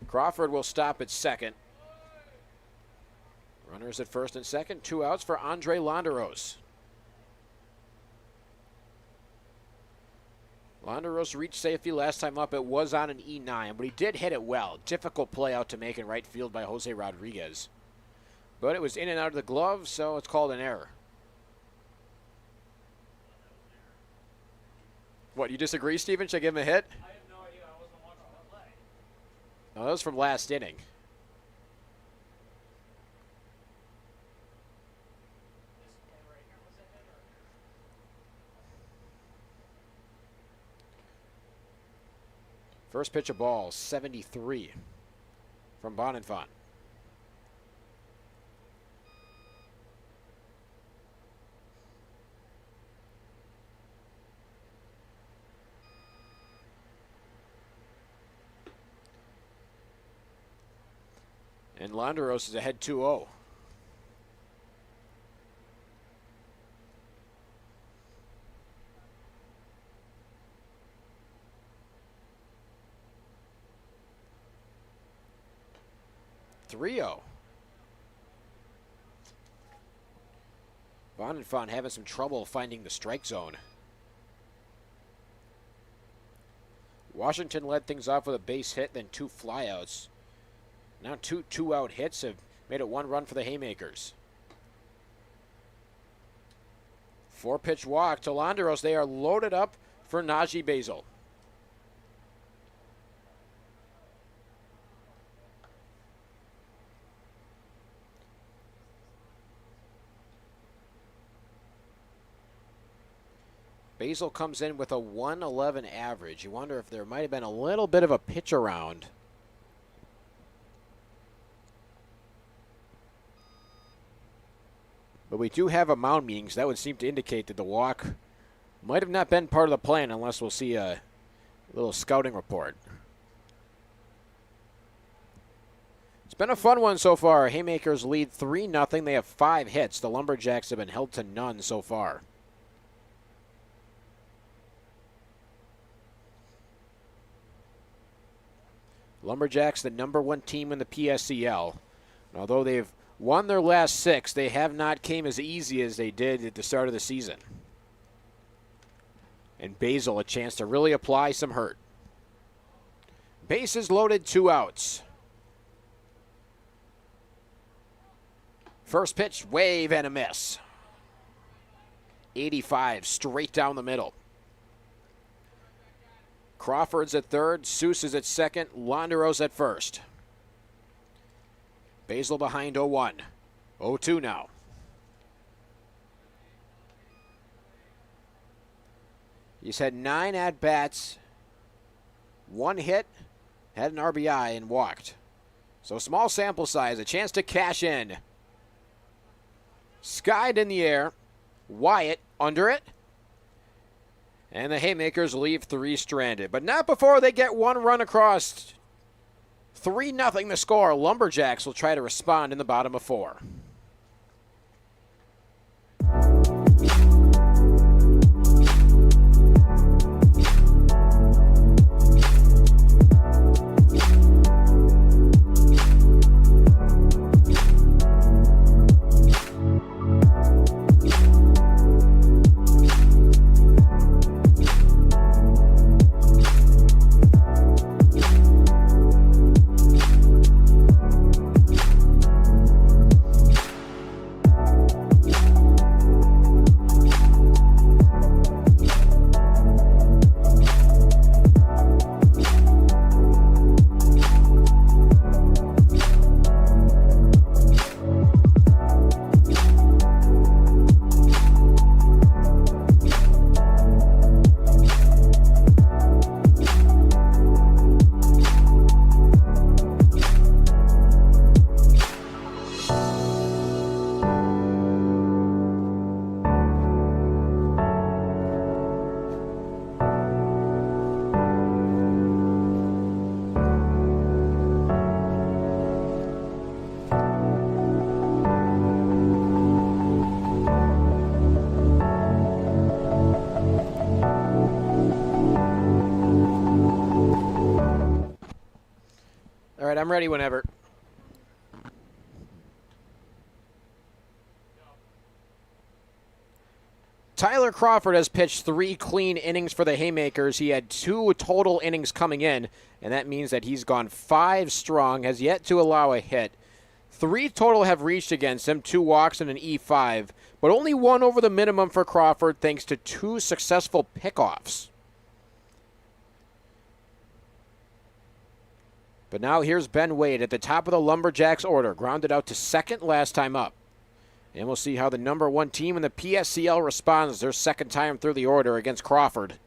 Crawford will stop at second. Runners at first and second, 2 outs for Andre Londeros. Londeros reached safety last time up. It was on an E9, but he did hit it well. Difficult play out to make in right field by Jose Rodriguez. But it was in and out of the glove, so it's called an error. What, you disagree, Steven? Should I give him a hit?
I have no idea. I wasn't watching that play.
No, that was from last inning.
This play right here was a hit or?
First pitch of ball, 73. from Bonenfant. And Londeros is ahead 2-0. Bonenfant having some trouble finding the strike zone. Washington led things off with a base hit, then 2 flyouts. Now 2 two-out hits have made it 1 run for the Haymakers. 4-pitch walk to Londeros. They are loaded up for Najee Basil. Basil comes in with a 111 average. You wonder if there might have been a little bit of a pitch around. But we do have a mound meeting, so that would seem to indicate that the walk might have not been part of the plan unless we'll see a little scouting report. It's been a fun one so far. Haymakers lead 3-0. They have 5 hits. The Lumberjacks have been held to none so far. Lumberjacks, the #1 team in the PSCL. And although they've won their last 6, they have not came as easy as they did at the start of the season. And Basil a chance to really apply some hurt. Bases loaded, 2 outs. First pitch, wave and a miss. 85 straight down the middle. Crawford's at third, Seuss is at second, Londeros at first. Basil behind 0-1. 0-2 now. He's had 9 at-bats, 1 hit, had an RBI, and walked. So small sample size, a chance to cash in. Skied in the air, Wyatt under it. And the Haymakers leave 3 stranded. But not before they get 1 run across. 3-0 the score. Lumberjacks will try to respond in the bottom of 4. All right, I'm ready whenever. Tyler Crawford has pitched 3 clean innings for the Haymakers. He had 2 total innings coming in, and that means that he's gone 5 strong, has yet to allow a hit. 3 total have reached against him, 2 walks and an E5, but only 1 over the minimum for Crawford thanks to 2 successful pickoffs. But now here's Ben Wade at the top of the Lumberjacks order, grounded out to second last time up. And we'll see how the #1 team in the PSCL responds their second time through the order against Crawford.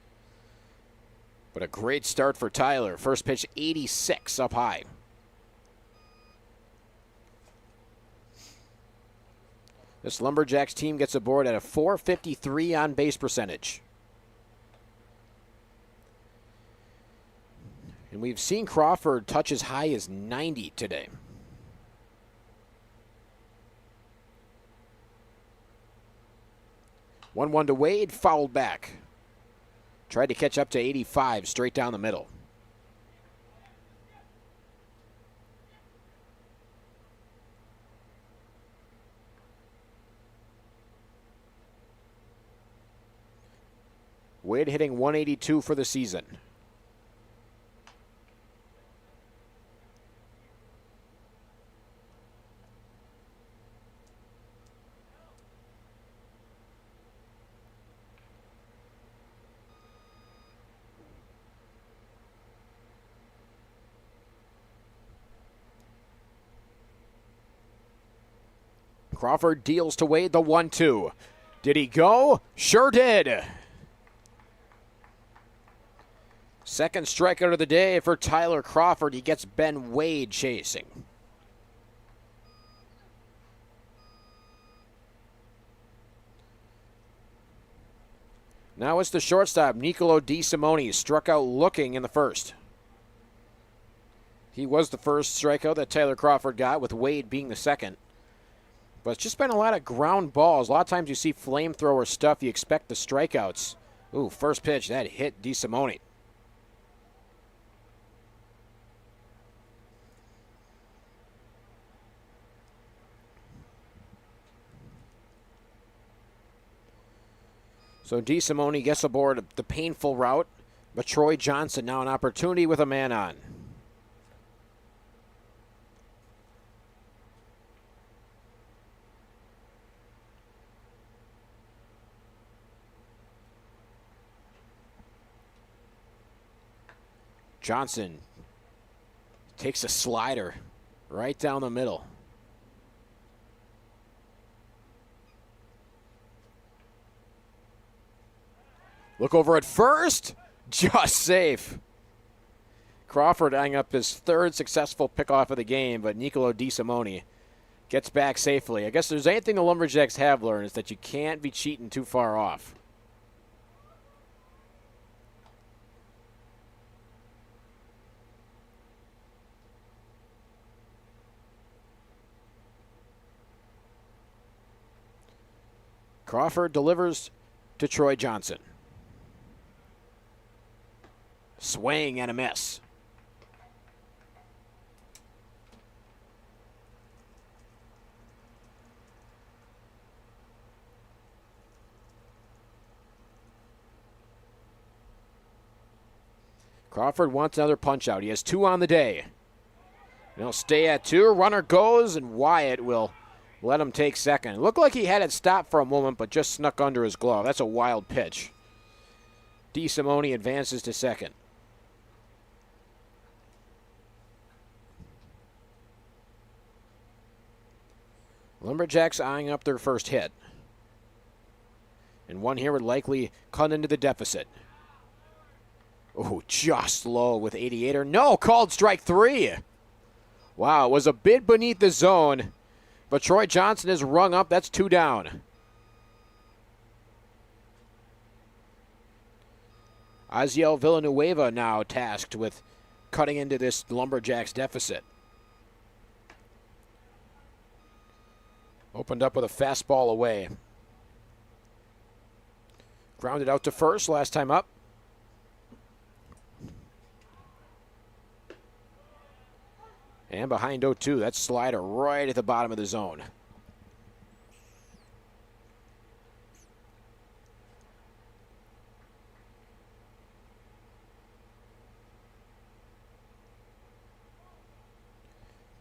But a great start for Tyler. First pitch 86 up high. This Lumberjacks team gets aboard at a .453 on base percentage. And we've seen Crawford touch as high as 90 today. One to Wade, fouled back. Tried to catch up to 85 straight down the middle. Wade hitting 182 for the season. Crawford deals to Wade the 1-2. Did he go? Sure did. Second strikeout of the day for Tyler Crawford. He gets Ben Wade chasing. Now it's the shortstop, Niccolo DeSimone, struck out looking in the first. He was the first strikeout that Tyler Crawford got, with Wade being the second. But it's just been a lot of ground balls. A lot of times you see flamethrower stuff, you expect the strikeouts. Ooh, first pitch, that hit DeSimone. So DeSimone gets aboard the painful route, but Troy Johnson now an opportunity with a man on. Johnson takes a slider right down the middle. Look over at first, just safe. Crawford eyeing up his third successful pickoff of the game, but Niccolo DeSimone gets back safely. I guess if there's anything the Lumberjacks have learned, is that you can't be cheating too far off. Crawford delivers to Troy Johnson. Swing and a miss. Crawford wants another punch out. He has 2 on the day. He'll stay at 2. Runner goes, and Wyatt will let him take second. It looked like he had it stopped for a moment, but just snuck under his glove. That's a wild pitch. DeSimone advances to second. Lumberjacks eyeing up their first hit. And one here would likely cut into the deficit. Oh, just low with 88er. No, called strike 3. Wow, it was a bit beneath the zone. But Troy Johnson is rung up. That's 2 down. Aziel Villanueva now tasked with cutting into this Lumberjacks deficit. Opened up with a fastball away. Grounded out to first last time up. And behind 0-2, that slider right at the bottom of the zone.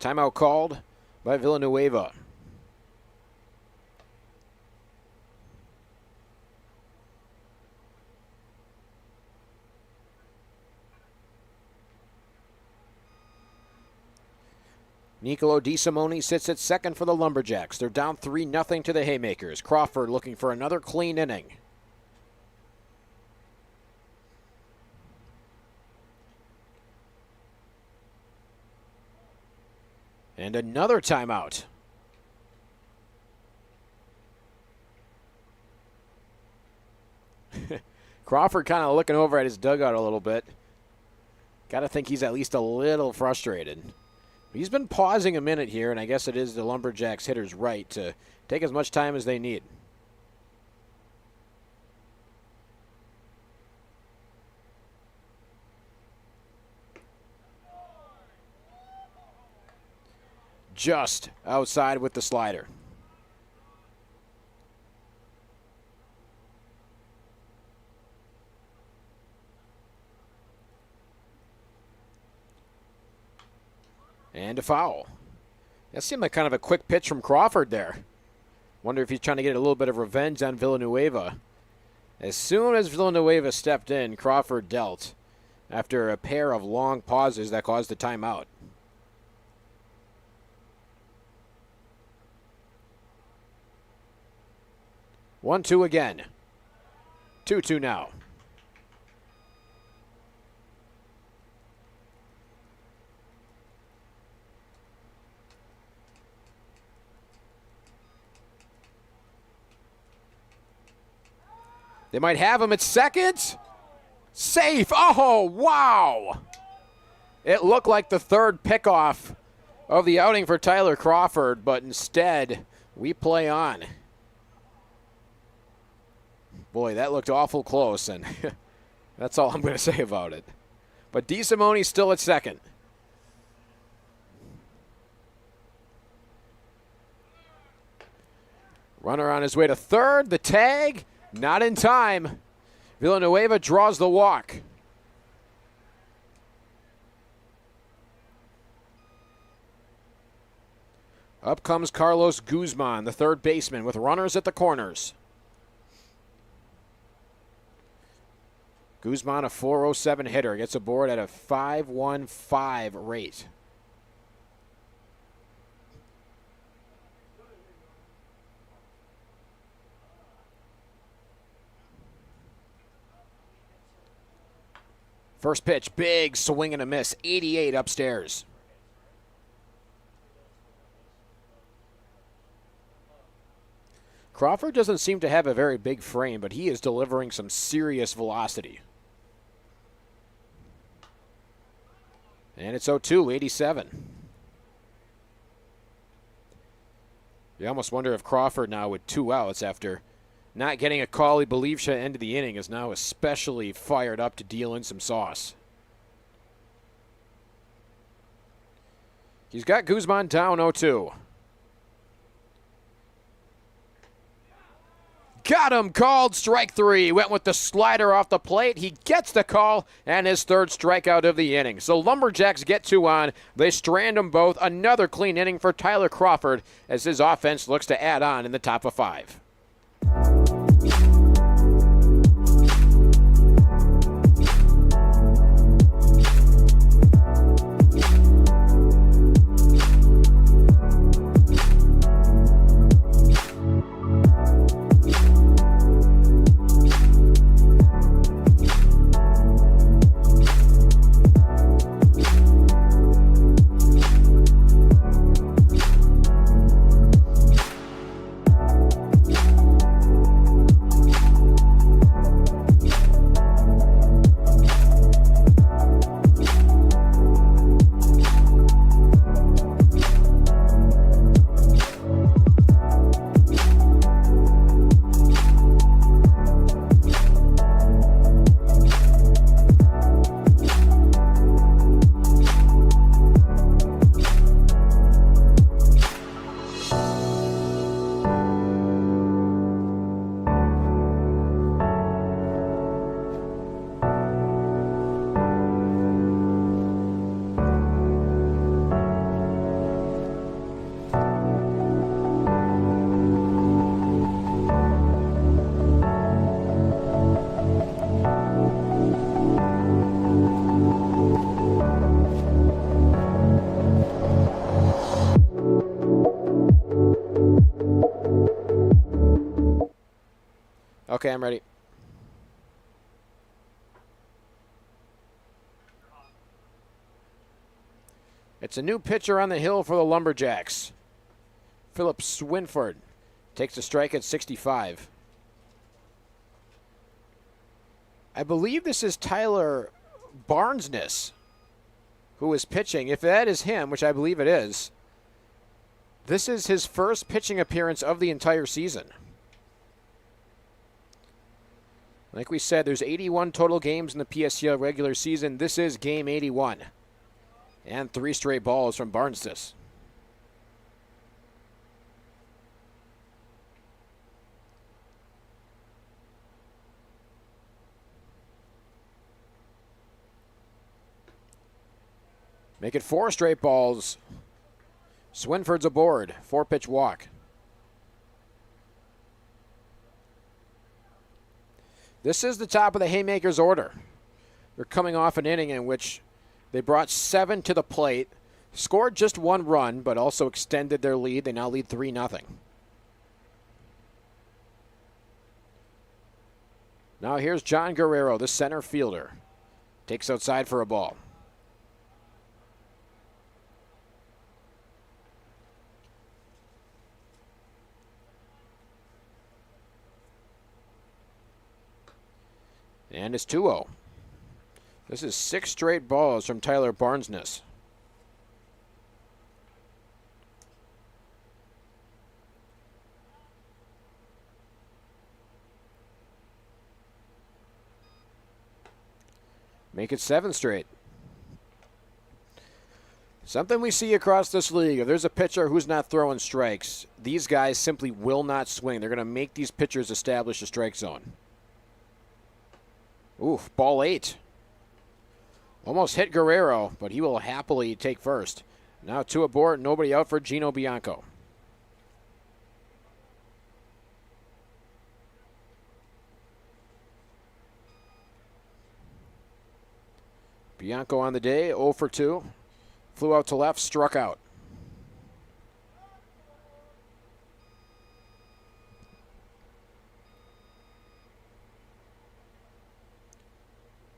Timeout called by Villanueva. Niccolo DeSimone sits at second for the Lumberjacks. They're down 3-0 to the Haymakers. Crawford looking for another clean inning. And another timeout. Crawford kind of looking over at his dugout a little bit. Got to think he's at least a little frustrated. He's been pausing a minute here, and I guess it is the Lumberjacks hitter's right to take as much time as they need. Just outside with the slider. And a foul. That seemed like kind of a quick pitch from Crawford there. Wonder if he's trying to get a little bit of revenge on Villanueva. As soon as Villanueva stepped in, Crawford dealt after a pair of long pauses that caused the timeout. 1-2 again. 2-2 now. They might have him at second. Safe. Oh, wow. It looked like the third pickoff of the outing for Tyler Crawford, but instead we play on. Boy, that looked awful close, and that's all I'm going to say about it. But DeSimone's still at second. Runner on his way to third. The tag, not in time. Villanueva draws the walk. Up comes Carlos Guzman, the third baseman, with runners at the corners. Guzman, a .407 hitter, gets aboard at a .515 rate. First pitch, big swing and a miss, 88 upstairs. Crawford doesn't seem to have a very big frame, but he is delivering some serious velocity. And it's 0-2, 87. You almost wonder if Crawford now with 2 outs after not getting a call he believes should end the inning is now especially fired up to deal in some sauce. He's got Guzman down 0-2. Got him called, strike 3. Went with the slider off the plate. He gets the call and his third strikeout of the inning. So Lumberjacks get 2 on. They strand them both. Another clean inning for Tyler Crawford as his offense looks to add on in the top of 5. Okay, I'm ready. It's a new pitcher on the hill for the Lumberjacks. Philip Swinford takes a strike at 65. I believe this is Tyler Barnesness who is pitching. If that is him, which I believe it is, this is his first pitching appearance of the entire season. Like we said, there's 81 total games in the PSCL regular season. This is game 81. And 3 straight balls from Barnesness. Make it 4 straight balls. Swinford's aboard. 4-pitch walk. This is the top of the Haymakers order. They're coming off an inning in which they brought 7 to the plate, scored just 1 run, but also extended their lead. They now lead 3-0. Now here's John Guerrero, the center fielder. Takes outside for a ball. And it's 2-0. This is 6 straight balls from Tyler Barnesness. Make it 7 straight. Something we see across this league, if there's a pitcher who's not throwing strikes, these guys simply will not swing. They're going to make these pitchers establish a strike zone. Oof, ball 8. Almost hit Guerrero, but he will happily take first. Now 2 aboard, nobody out for Gino Bianco. Bianco on the day, 0 for 2. Flew out to left, struck out.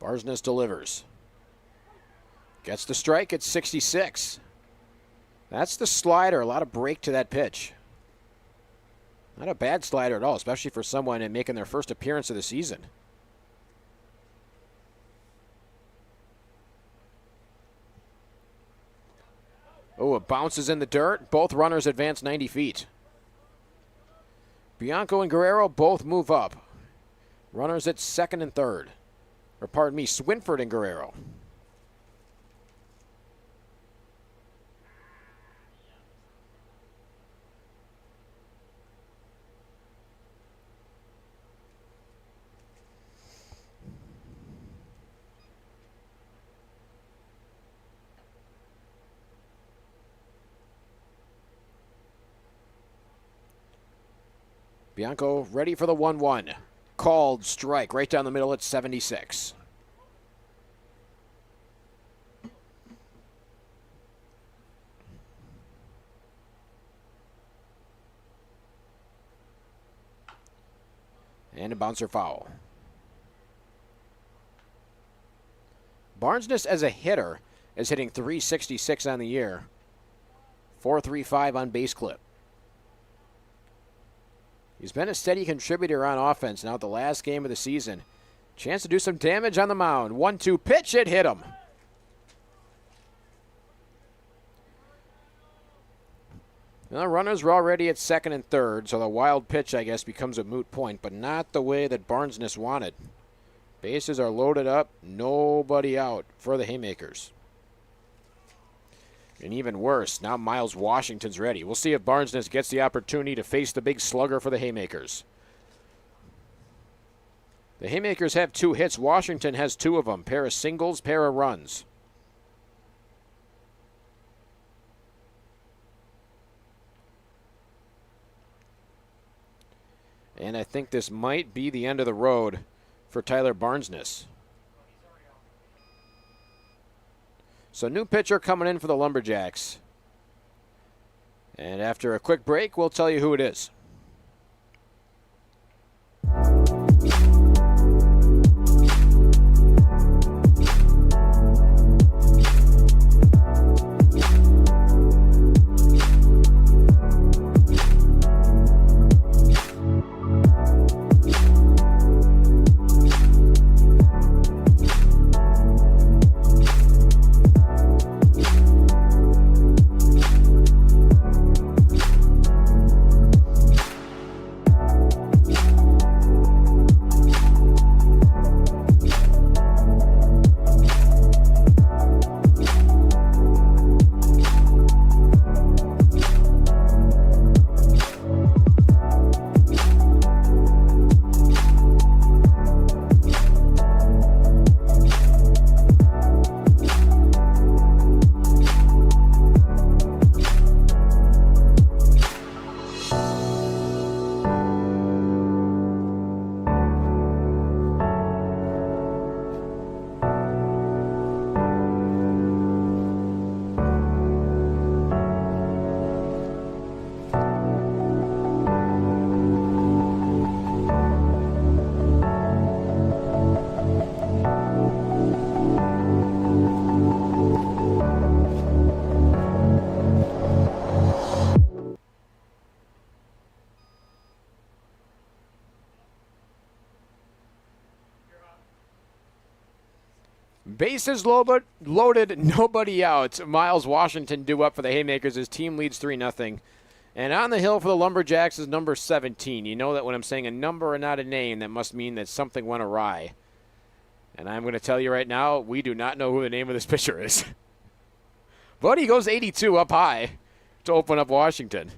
Barnesness delivers. Gets the strike at 66. That's the slider. A lot of break to that pitch. Not a bad slider at all, especially for someone in making their first appearance of the season. Oh, it bounces in the dirt. Both runners advance 90 feet. Bianco and Guerrero both move up. Runners at second and third. Or pardon me, Swinford and Guerrero. Bianco ready for the 1-1. Called strike right down the middle at 76. And a bouncer foul. Barnesness as a hitter is hitting .366 on the year. .435 on base clip. He's been a steady contributor on offense now at the last game of the season. Chance to do some damage on the mound. 1-2 pitch, it hit him. Now, runners were already at second and third, so the wild pitch, I guess, becomes a moot point, but not the way that Barnesness wanted. Bases are loaded up, nobody out for the Haymakers. And even worse, now Miles Washington's ready. We'll see if Barnesness gets the opportunity to face the big slugger for the Haymakers. The Haymakers have 2 hits. Washington has 2 of them. Pair of singles, pair of runs. And I think this might be the end of the road for Tyler Barnesness. So new pitcher coming in for the Lumberjacks. And after a quick break, we'll tell you who it is. Bases loaded, nobody out. Miles Washington due up for the Haymakers. His team leads 3-0. And on the hill for the Lumberjacks is number 17. You know that when I'm saying a number and not a name, that must mean that something went awry. And I'm going to tell you right now, we do not know who the name of this pitcher is. But he goes 82 up high to open up Washington.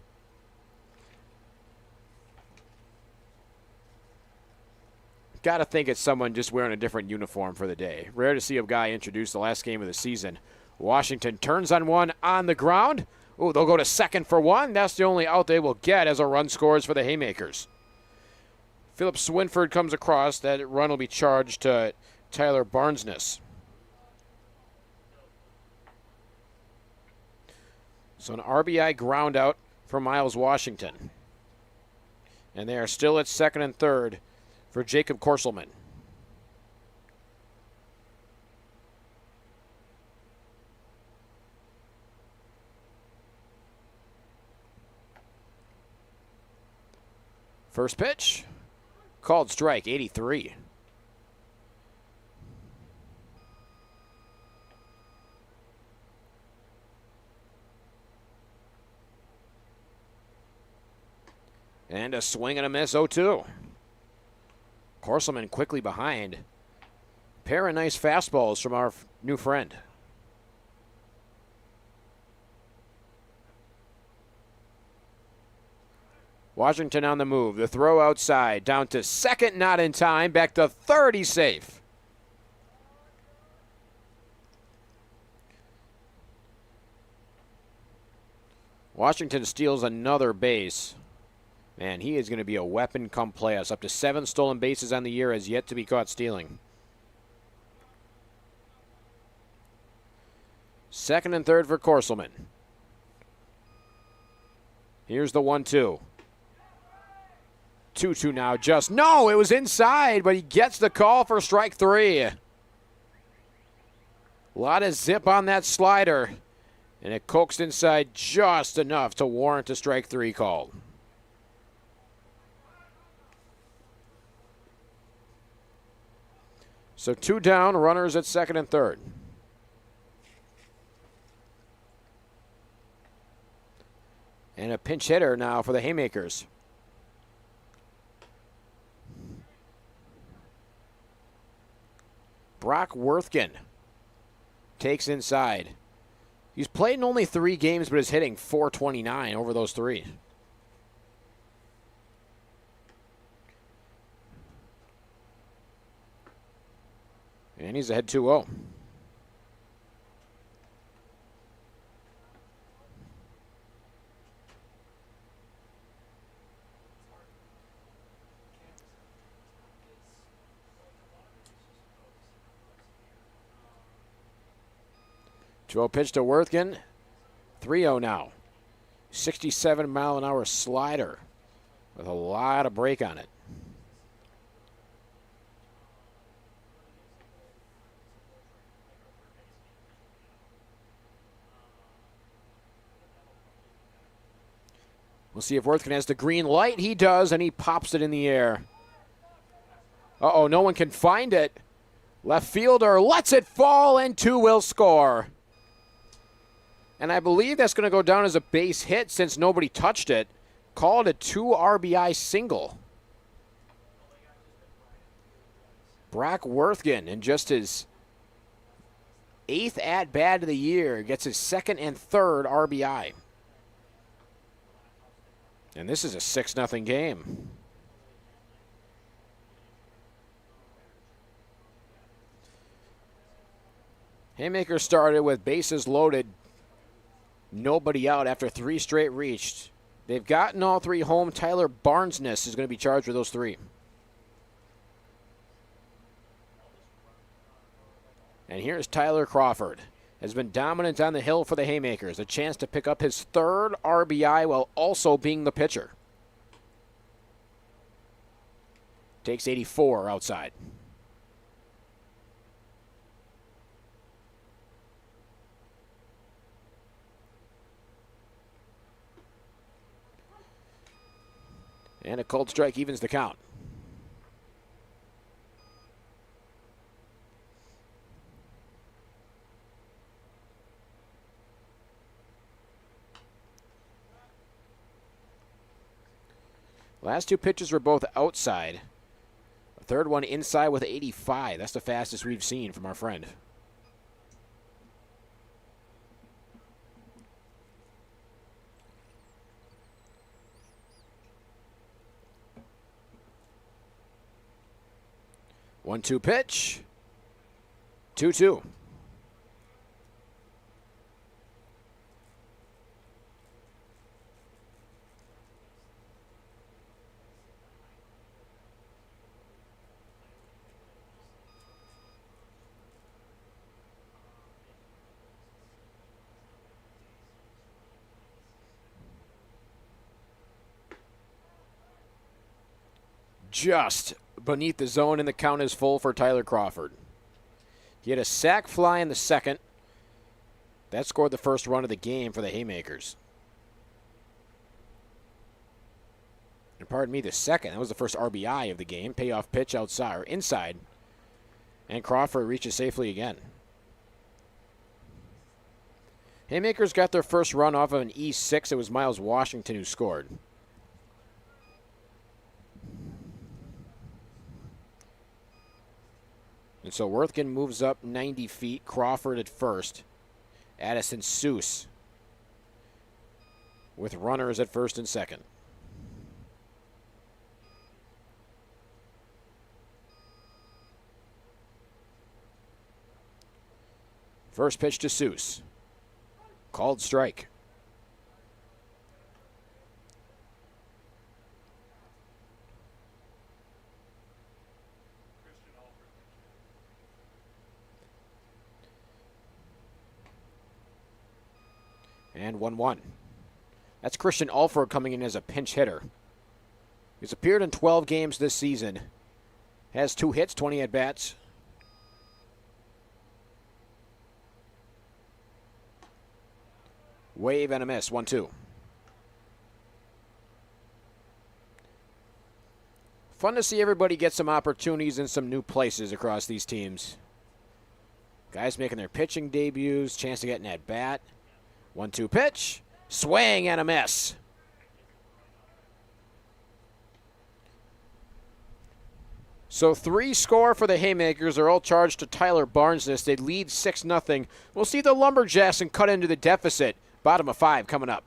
Got to think it's someone just wearing a different uniform for the day. Rare to see a guy introduce the last game of the season. Washington turns on one on the ground. Ooh, they'll go to second for one. That's the only out they will get as a run scores for the Haymakers. Philip Swinford comes across. That run will be charged to Tyler Barnesness. So an RBI ground out for Miles Washington. And they are still at second and third for Jacob Korselman. First pitch, called strike, 83. And a swing and a miss, 0-2. Korselman quickly behind. Pair of nice fastballs from our new friend. Washington on the move. The throw outside. Down to second, not in time. Back to third, he's safe. Washington steals another base. Man, he is going to be a weapon come playoffs. Up to 7 stolen bases on the year, has yet to be caught stealing. Second and third for Korselman. Here's the 1-2. 2-2 now. Just no, it was inside, but he gets the call for strike 3. A lot of zip on that slider, and it coaxed inside just enough to warrant a strike 3 call. So 2 down, runners at second and third. And a pinch hitter now for the Haymakers. Brock Worthgen takes inside. He's played in only 3 games, but is hitting .429 over those 3. And he's ahead 2-0. Pitch to Worthgen. 3-0 now. 67-mile-an-hour slider with a lot of break on it. We'll see if Worthgen has the green light. He does, and he pops it in the air. Uh-oh, no one can find it. Left fielder lets it fall, and 2 will score. And I believe that's going to go down as a base hit since nobody touched it. Called a 2 RBI single. Brock Worthgen, in just his 8th at-bat of the year, gets his 2nd and 3rd RBI. And this is a 6-0 game. Haymakers started with bases loaded, nobody out after 3 straight reached. They've gotten all 3 home. Tyler Barnesness is going to be charged with those 3. And here's Tyler Crawford. Has been dominant on the hill for the Haymakers. A chance to pick up his 3rd RBI while also being the pitcher. Takes 84 outside. And a cold strike evens the count. Last two pitches were both outside. The third one inside with 85. That's the fastest we've seen from our friend. One-two pitch. 2-2. Just beneath the zone, and the count is full for Tyler Crawford. He had a sac fly in the second. That scored the first run of the game for the Haymakers. And pardon me, the second. That was the first RBI of the game. Payoff pitch outside or inside. And Crawford reaches safely again. Haymakers got their first run off of an E6. It was Miles Washington who scored. And so Worthgen moves up 90 feet. Crawford at first. Addison Seuss with runners at first and second. First pitch to Seuss. Called strike. And 1-1. That's Christian Alford coming in as a pinch hitter. He's appeared in 12 games this season. Has 2 hits, 20 at-bats. Wave and a miss, 1-2. Fun to see everybody get some opportunities in some new places across these teams. Guys making their pitching debuts, chance to get an at-bat. 1-2 pitch, swing and a miss. So 3 score for the Haymakers. They're all charged to Tyler Barnes. They lead 6-0. We'll see the Lumberjacks and cut into the deficit. Bottom of 5 coming up.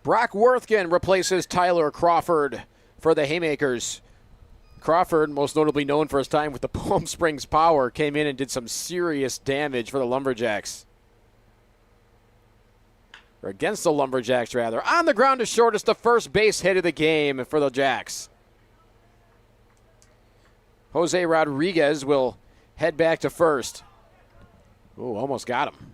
Brock Worthgen replaces Tyler Crawford for the Haymakers. Crawford, most notably known for his time with the Palm Springs Power, came in and did some serious damage for the Lumberjacks. Or against the Lumberjacks, rather. On the ground to short, it's the first base hit of the game for the Jacks. Jose Rodriguez will head back to first. Ooh, almost got him.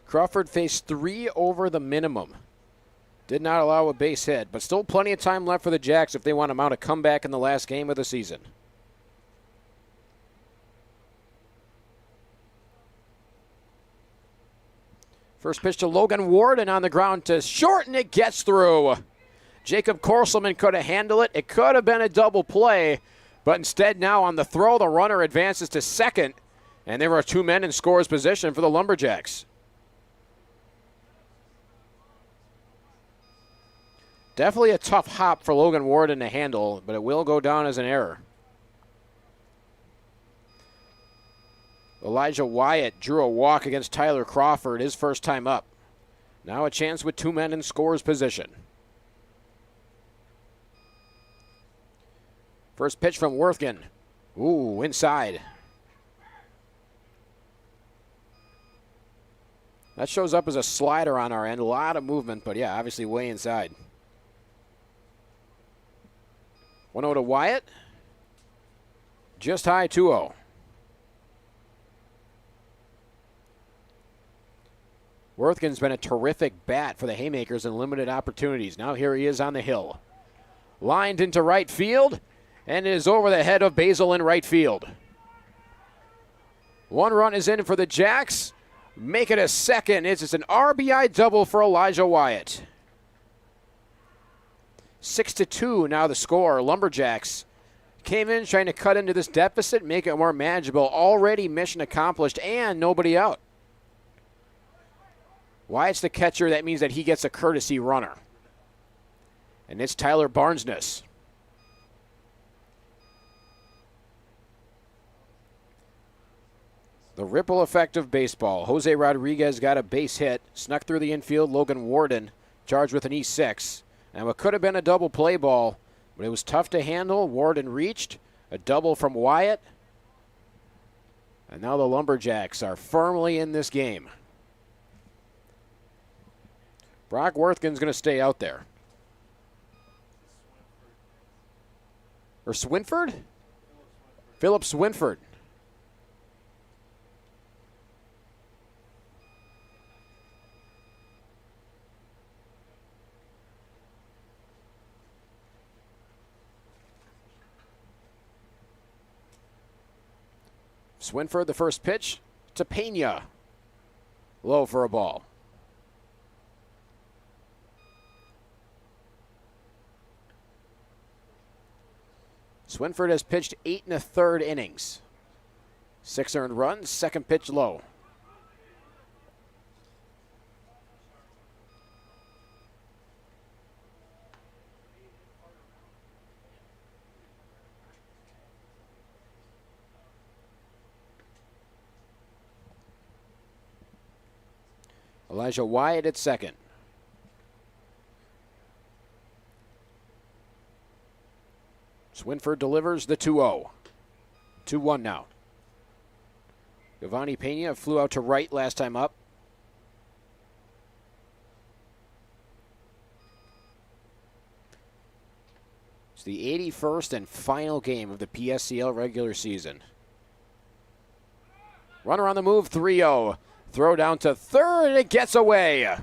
Crawford faced 3 over the minimum. Did not allow a base hit, but still plenty of time left for the Jacks if they want to mount a comeback in the last game of the season. First pitch to Logan Warden on the ground to short, and it gets through. Jacob Korselman could have handled it. It could have been a double play, but instead now on the throw, the runner advances to second, and there are 2 men in scorer's position for the Lumberjacks. Definitely a tough hop for Logan Warden to handle, but it will go down as an error. Elijah Wyatt drew a walk against Tyler Crawford, his first time up. Now a chance with 2 men in scorer's position. First pitch from Worthgen. Ooh, inside. That shows up as a slider on our end. A lot of movement, but yeah, obviously way inside. 1-0 to Wyatt. Just high 2-0. Worthgen's been a terrific bat for the Haymakers in limited opportunities. Now here he is on the hill. Lined into right field, and is over the head of Basil in right field. 1 run is in for the Jacks. Make it a second. It's an RBI double for Elijah Wyatt. 6-2 now the score. Lumberjacks came in trying to cut into this deficit, make it more manageable. Already mission accomplished and nobody out. Wyatt's the catcher. That means that he gets a courtesy runner. And it's Tyler Barnesness. The ripple effect of baseball. Jose Rodriguez got a base hit, snuck through the infield. Logan Warden charged with an E6. And what could have been a double play ball, but it was tough to handle. Warden reached. A double from Wyatt. And now the Lumberjacks are firmly in this game. Brock Worthgen's going to stay out there. Or Swinford? Philip Swinford. Swinford, the first pitch to Pena. Low for a ball. Swinford has pitched 8 1/3 innings. 6 earned runs, second pitch low. Elijah Wyatt at second. Swinford delivers the 2-0. 2-1 now. Giovanni Pena flew out to right last time up. It's the 81st and final game of the PSCL regular season. Runner on the move, 3-0. Throw down to third, and it gets away.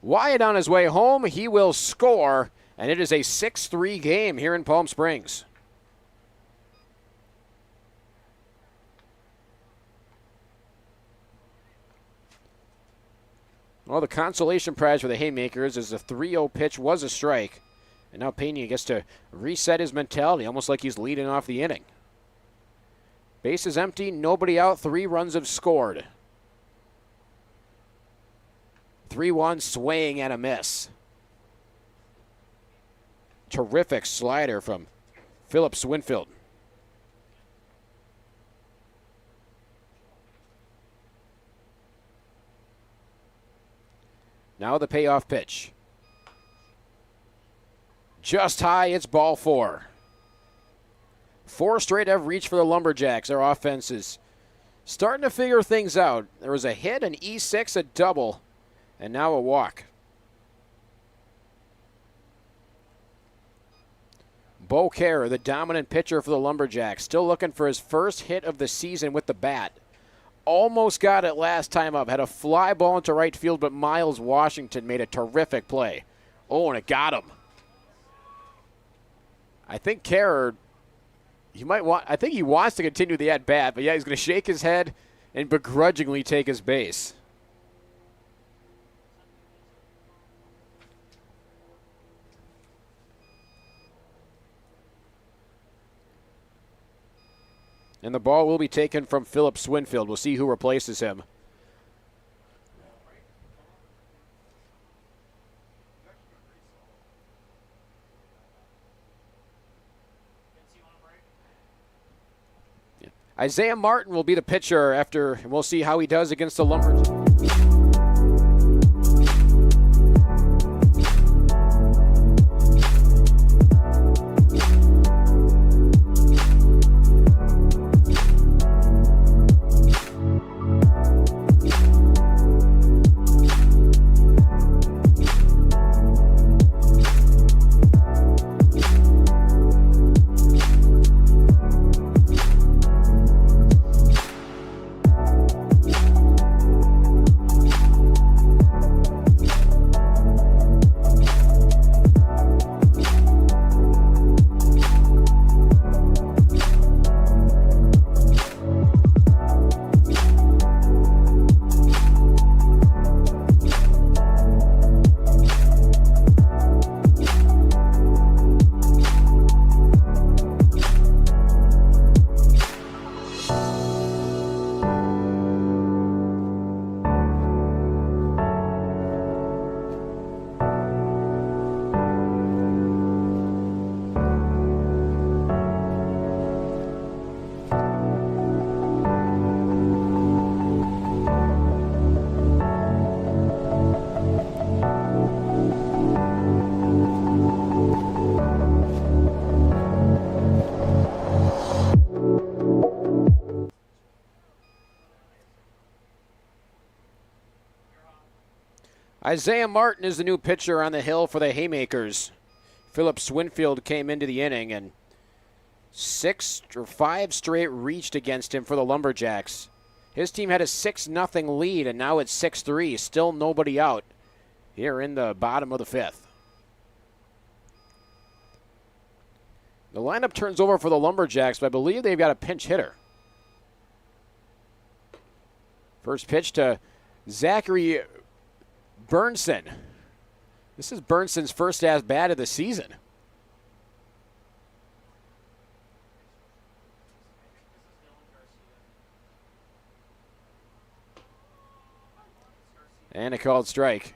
Wyatt on his way home. He will score, and it is a 6-3 game here in Palm Springs. Well, the consolation prize for the Haymakers is the 3-0 pitch was a strike, and now Pena gets to reset his mentality, almost like he's leading off the inning. Base is empty, nobody out, 3 runs have scored. 3-1 swaying and a miss. Terrific slider from Philip Swinfield. Now the payoff pitch. Just high, it's ball 4. 4 straight have reached for the Lumberjacks. Their offense is starting to figure things out. There was a hit, an E6, a double, and now a walk. Bo Kerr, the dominant pitcher for the Lumberjacks, still looking for his first hit of the season with the bat. Almost got it last time up. Had a fly ball into right field, but Miles Washington made a terrific play. Oh, and it got him. I think Kerr, I think he wants to continue the at-bat, but yeah, he's going to shake his head and begrudgingly take his base. And the ball will be taken from Philip Swinfield. We'll see who replaces him. Isaiah Martin will be the pitcher after, and we'll see how he does against the Lumberjacks. Isaiah Martin is the new pitcher on the hill for the Haymakers. Philip Swinfield came into the inning, and 5 straight reached against him for the Lumberjacks. His team had a 6-0 lead, and now it's 6-3. Still nobody out here in the bottom of the 5th. The lineup turns over for the Lumberjacks, but I believe they've got a pinch hitter. First pitch to Zachary Burnson. This is Burnson's first at-bat of the season. And a called strike.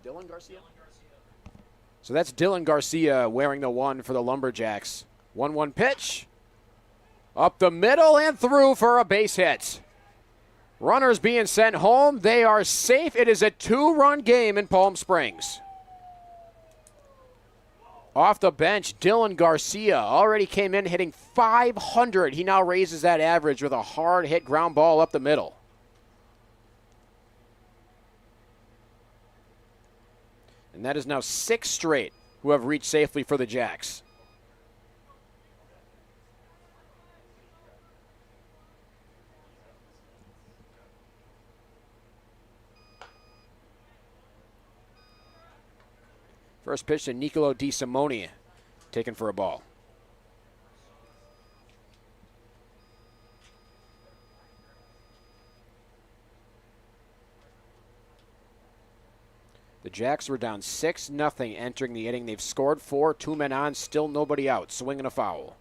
Dylan Garcia? So that's Dylan Garcia wearing the 1 for the Lumberjacks. 1-1 pitch. Up the middle and through for a base hit. Runners being sent home. They are safe. It is a 2-run game in Palm Springs. Off the bench, Dylan Garcia already came in hitting .500. He now raises that average with a hard hit ground ball up the middle. And that is now 6 straight who have reached safely for the Jacks. First pitch to Nicolo DeSimone, taken for a ball. The Jacks were down 6-0 entering the inning. They've scored 4, 2 men on, still nobody out. Swing and a foul.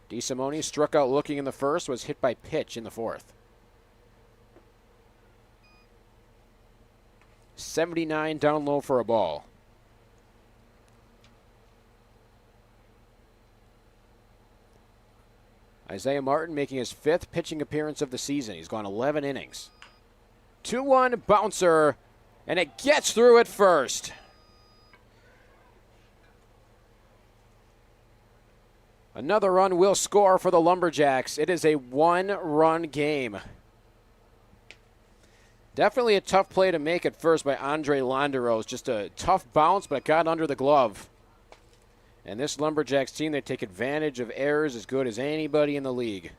DeSimone struck out looking in the first, was hit by pitch in the 4th. 79 down low for a ball. Isaiah Martin making his 5th pitching appearance of the season. He's gone 11 innings. 2-1 bouncer, and it gets through at first. Another run will score for the Lumberjacks. It is a one-run game. Definitely a tough play to make at first by Andre Londeros. Just a tough bounce, but it got under the glove. And this Lumberjacks team, they take advantage of errors as good as anybody in the league.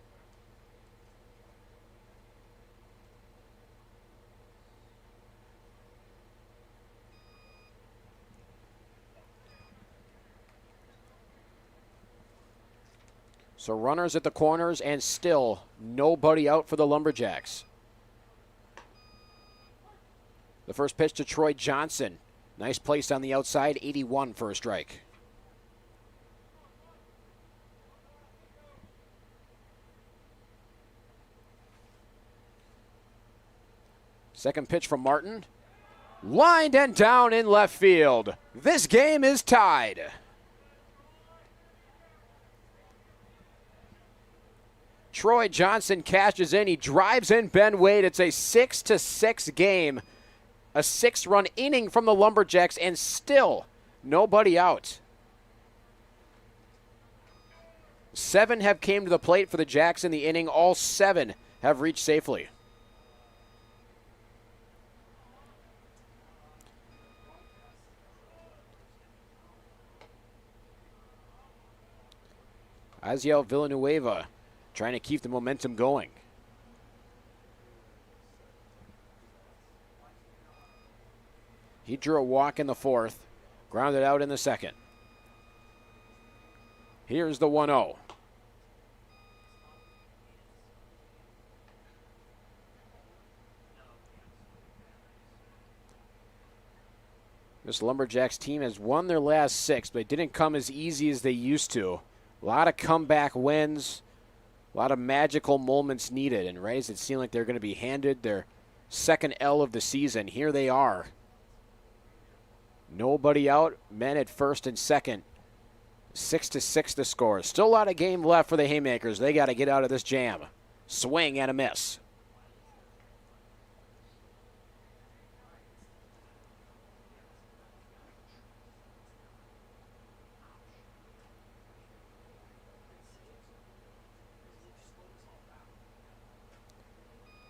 So runners at the corners and still nobody out for the Lumberjacks. The first pitch to Troy Johnson. Nice place on the outside, 81 for a strike. Second pitch from Martin. Lined and down in left field. This game is tied. Troy Johnson cashes in. He drives in Ben Wade. It's a 6-6 game. A 6-run inning from the Lumberjacks and still nobody out. 7 have came to the plate for the Jacks in the inning. All 7 have reached safely. Aziel Villanueva trying to keep the momentum going. He drew a walk in the fourth, grounded out in the second. Here's the 1-0. This Lumberjacks team has won their last 6, but it didn't come as easy as they used to. A lot of comeback wins. A lot of magical moments needed, and Rays, it seemed like they're going to be handed their second L of the season. Here they are. Nobody out, men at first and second. 6-6 the score. Still a lot of game left for the Haymakers. They got to get out of this jam. Swing and a miss.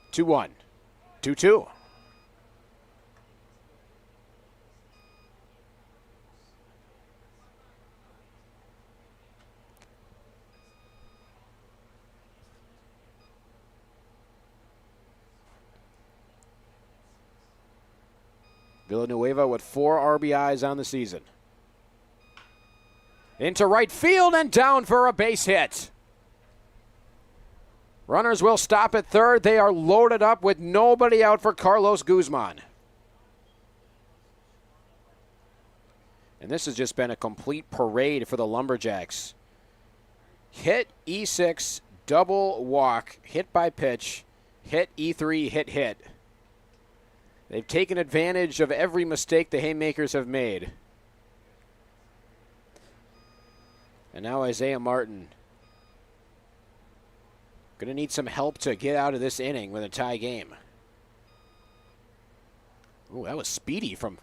Two one, 2-2. Villanueva with 4 RBIs on the season. Into right field and down for a base hit. Runners will stop at third. They are loaded up with nobody out for Carlos Guzman. And this has just been a complete parade for the Lumberjacks. Hit E6, double walk, hit by pitch, hit E3, hit. They've taken advantage of every mistake the Haymakers have made. And now Isaiah Martin going to need some help to get out of this inning with a tie game. Ooh, that was speedy from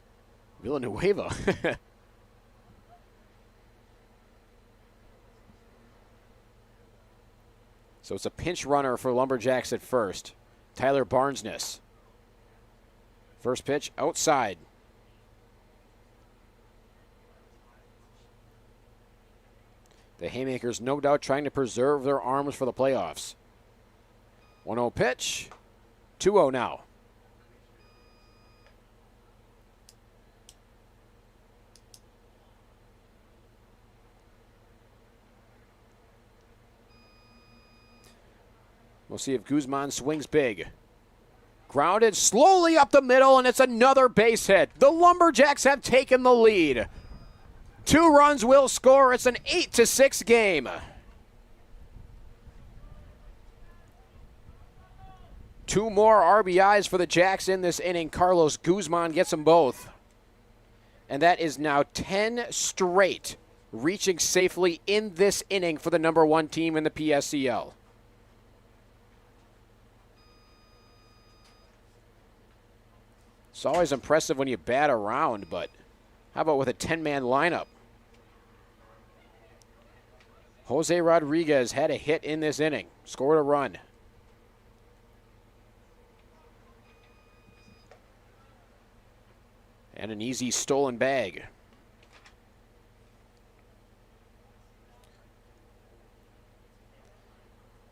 Villanueva. So it's a pinch runner for Lumberjacks at first. Tyler Barnesness. First pitch outside. The Haymakers no doubt trying to preserve their arms for the playoffs. 1-0 pitch. 2-0 now. We'll see if Guzman swings big. Grounded slowly up the middle, and it's another base hit. The Lumberjacks have taken the lead. 2 runs will score. It's an 8-6 game. 2 more RBIs for the Jacks in this inning. Carlos Guzman gets them both. And that is now 10 straight, reaching safely in this inning for the number 1 team in the PSCL. It's always impressive when you bat around, but how about with a 10-man lineup? Jose Rodriguez had a hit in this inning, scored a run. And an easy stolen bag.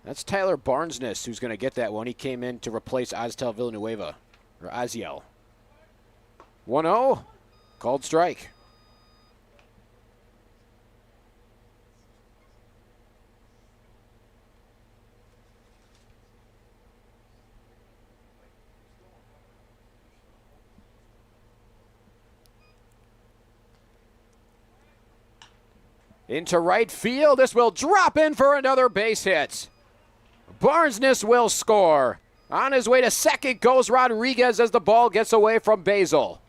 That's Tyler Barnesness who's going to get that one. He came in to replace Aztel Villanueva, or Aziel. 1-0, called strike. Into right field, this will drop in for another base hit. Barnesness will score. On his way to second goes Rodriguez as the ball gets away from Basil.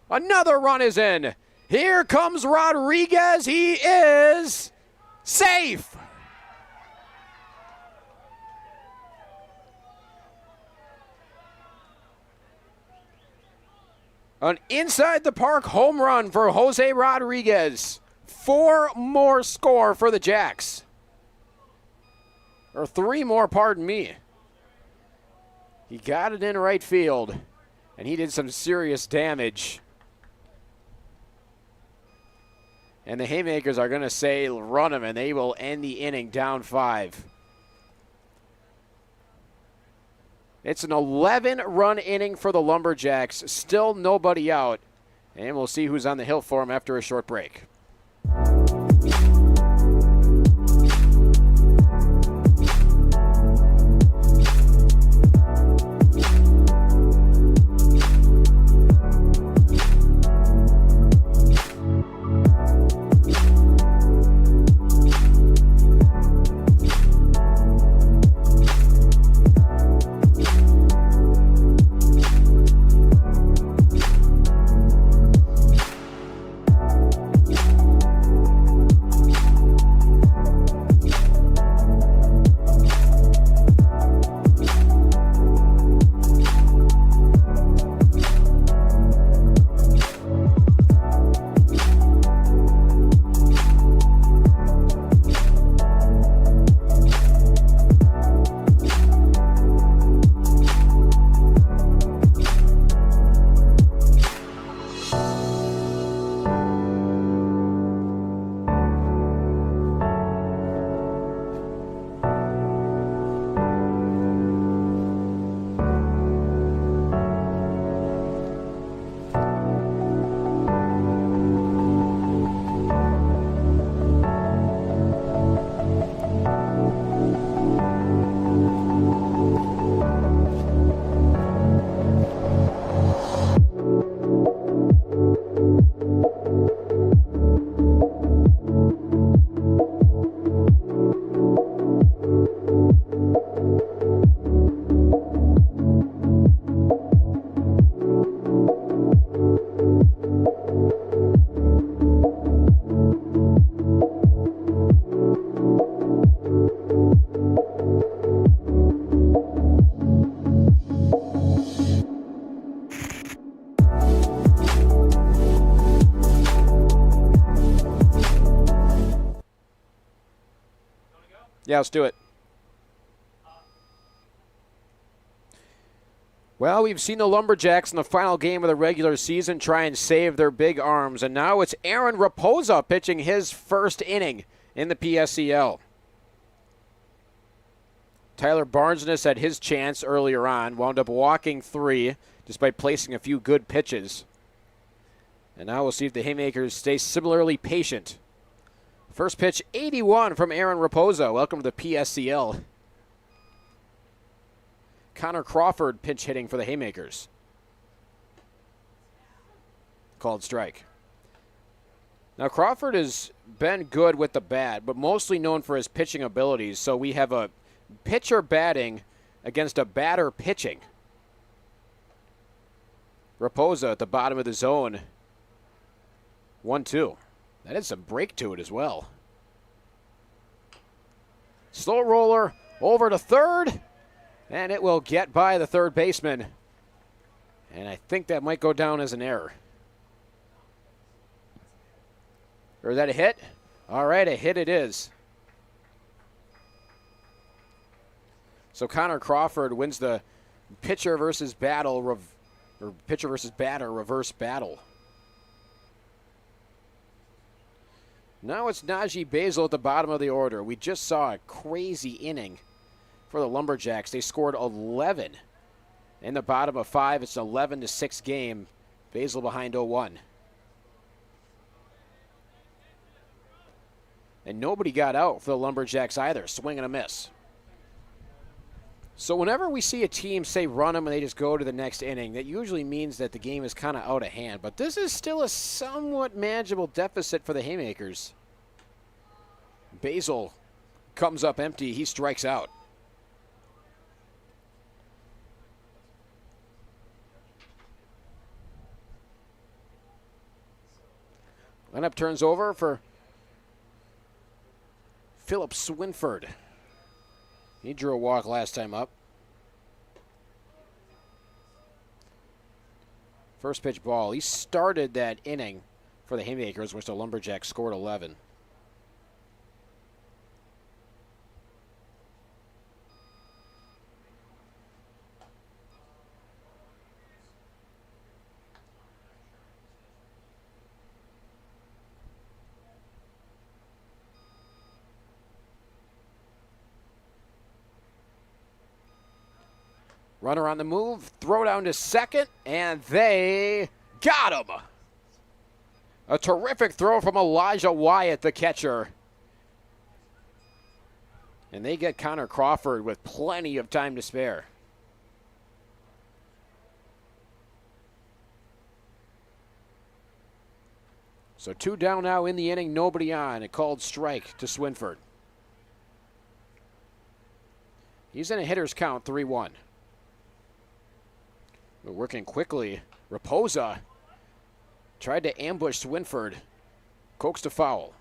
Another run is in. Here comes Rodriguez. He is safe. An inside the park home run for Jose Rodriguez. 4 more score for the Jacks. Or 3 more, pardon me. He got it in right field, and he did some serious damage. And the Haymakers are going to say run him, and they will end the inning down 5. It's an 11-run inning for the Lumberjacks. Still nobody out. And we'll see who's on the hill for him after a short break. Yeah, let's do it. Well, we've seen the Lumberjacks in the final game of the regular season try and save their big arms, and now it's Aaron Raposa pitching his first inning in the PSCL. Tyler Barnesness had his chance earlier on, wound up walking 3 despite placing a few good pitches. And now we'll see if the Haymakers stay similarly patient. First pitch, 81 from Aaron Raposa. Welcome to the PSCL. Connor Crawford pinch hitting for the Haymakers. Called strike. Now Crawford has been good with the bat, but mostly known for his pitching abilities. So we have a pitcher batting against a batter pitching. Raposa at the bottom of the zone. 1-2. That had some break to it as well. Slow roller over to third, and it will get by the third baseman. And I think that might go down as an error. Or is that a hit? All right, a hit it is. So Connor Crawford wins the pitcher versus batter reverse battle. Now it's Najee Basil at the bottom of the order. We just saw a crazy inning for the Lumberjacks. They scored 11 in the bottom of 5. It's an 11-6 game. Basil behind 0-1. And nobody got out for the Lumberjacks either. Swing and a miss. So whenever we see a team say run them and they just go to the next inning, that usually means that the game is kind of out of hand. But this is still a somewhat manageable deficit for the Haymakers. Basil comes up empty. He strikes out. Lineup turns over for Philip Swinford. He drew a walk last time up. First pitch ball. He started that inning for the Haymakers, which the Lumberjacks scored 11. Runner on the move, throw down to second, and they got him. A terrific throw from Elijah Wyatt, the catcher. And they get Connor Crawford with plenty of time to spare. So 2 down now in the inning, nobody on. A called strike to Swinford. He's in a hitter's count, 3-1. But working quickly, Raposa tried to ambush Swinford, coaxed a foul.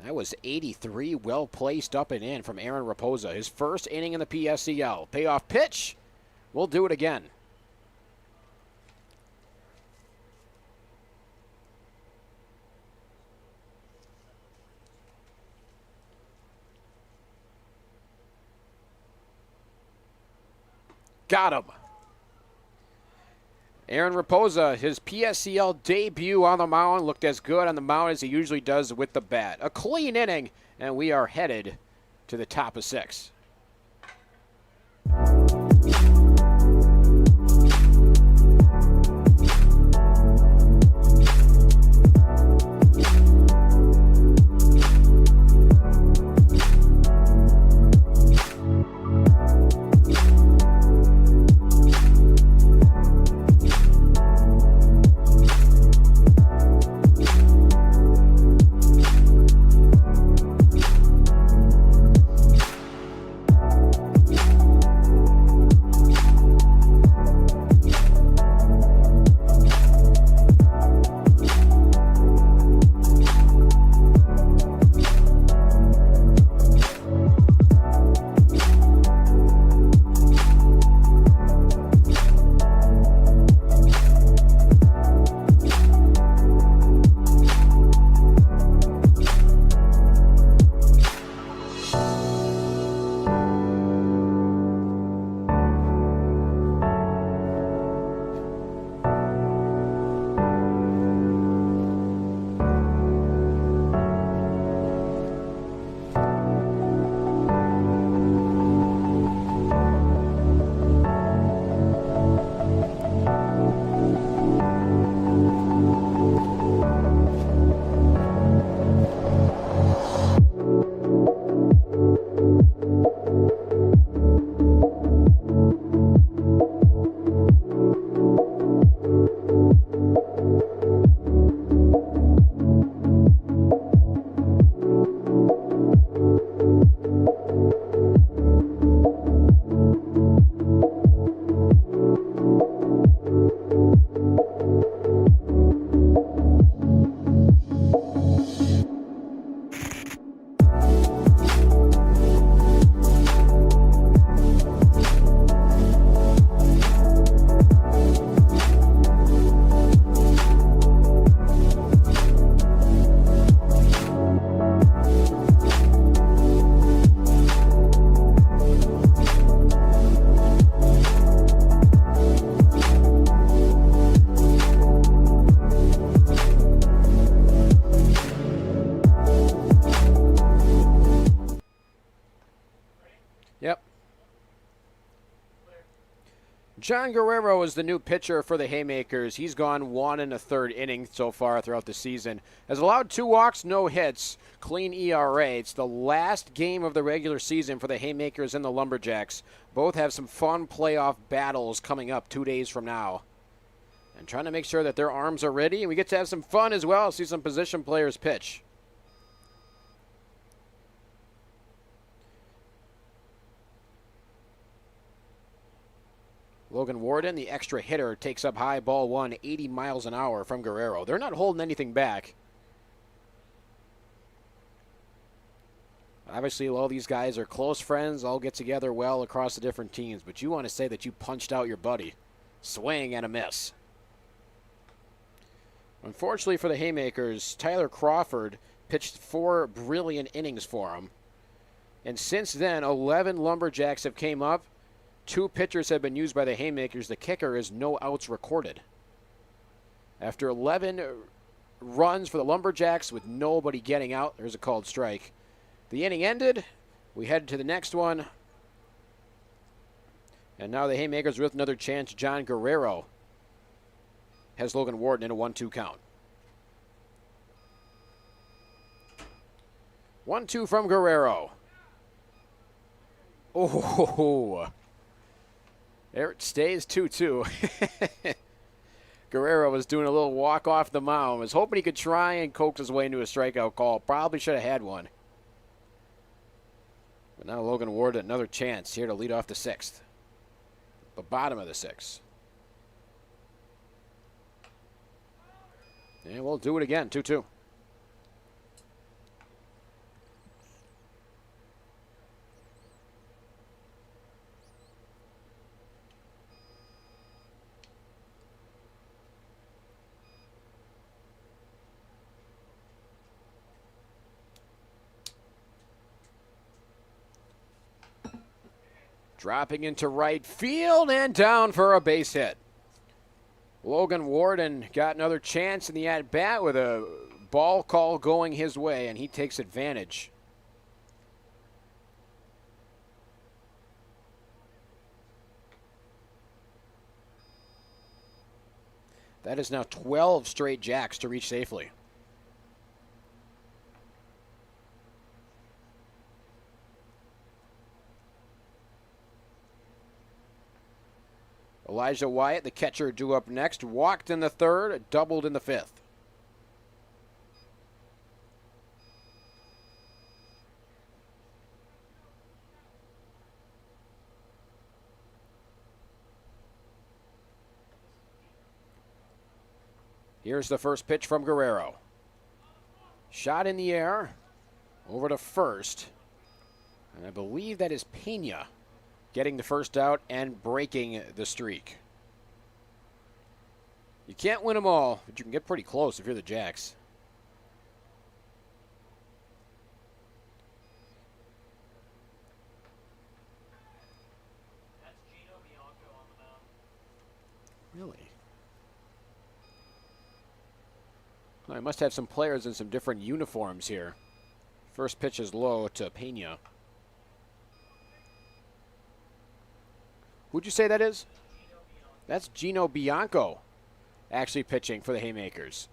That was 83, well placed up and in from Aaron Raposa. His first inning in the PSCL. Payoff pitch, we'll do it again. Got him. Aaron Raposa, his PSCL debut on the mound, looked as good on the mound as he usually does with the bat. A clean inning, and we are headed to the top of 6. John Guerrero is the new pitcher for the Haymakers. He's gone 1 1/3 innings so far throughout the season. Has allowed 2 walks, no hits, clean ERA. It's the last game of the regular season for the Haymakers and the Lumberjacks. Both have some fun playoff battles coming up 2 days from now. And trying to make sure that their arms are ready, and we get to have some fun as well, see some position players pitch. Logan Warden, the extra hitter, takes up high, ball 1, 80 miles an hour from Guerrero. They're not holding anything back. Obviously, all these guys are close friends, all get together well across the different teams, but you want to say that you punched out your buddy. Swing and a miss. Unfortunately for the Haymakers, Tyler Crawford pitched 4 brilliant innings for him. And since then, 11 Lumberjacks have came up. 2 pitchers have been used by the Haymakers. The kicker is no outs recorded. After 11 runs for the Lumberjacks with nobody getting out, there's a called strike. The inning ended. We head to the next one. And now the Haymakers with another chance. John Guerrero has Logan Warden in a 1-2 count. 1-2 from Guerrero. Oh, there it stays 2-2. Guerrero was doing a little walk off the mound. Was hoping he could try and coax his way into a strikeout call. Probably should have had one. But now Logan Warden another chance here to lead off the 6th. The bottom of the 6th. And we'll do it again, 2-2. Dropping into right field and down for a base hit. Logan Warden got another chance in the at-bat with a ball call going his way, and he takes advantage. That is now 12 straight jacks to reach safely. Elijah Wyatt, the catcher, due up next. Walked in the 3rd, doubled in the 5th. Here's the first pitch from Guerrero. Shot in the air, over to first. And I believe that is Pena getting the first out and breaking the streak. You can't win them all, but you can get pretty close if you're the Jacks.
That's Gino Bianco on the mound.
Really? Well, I must have some players in some different uniforms here. First pitch is low to Pena. Who'd you say that is? That's Gino Bianco actually pitching for the Haymakers.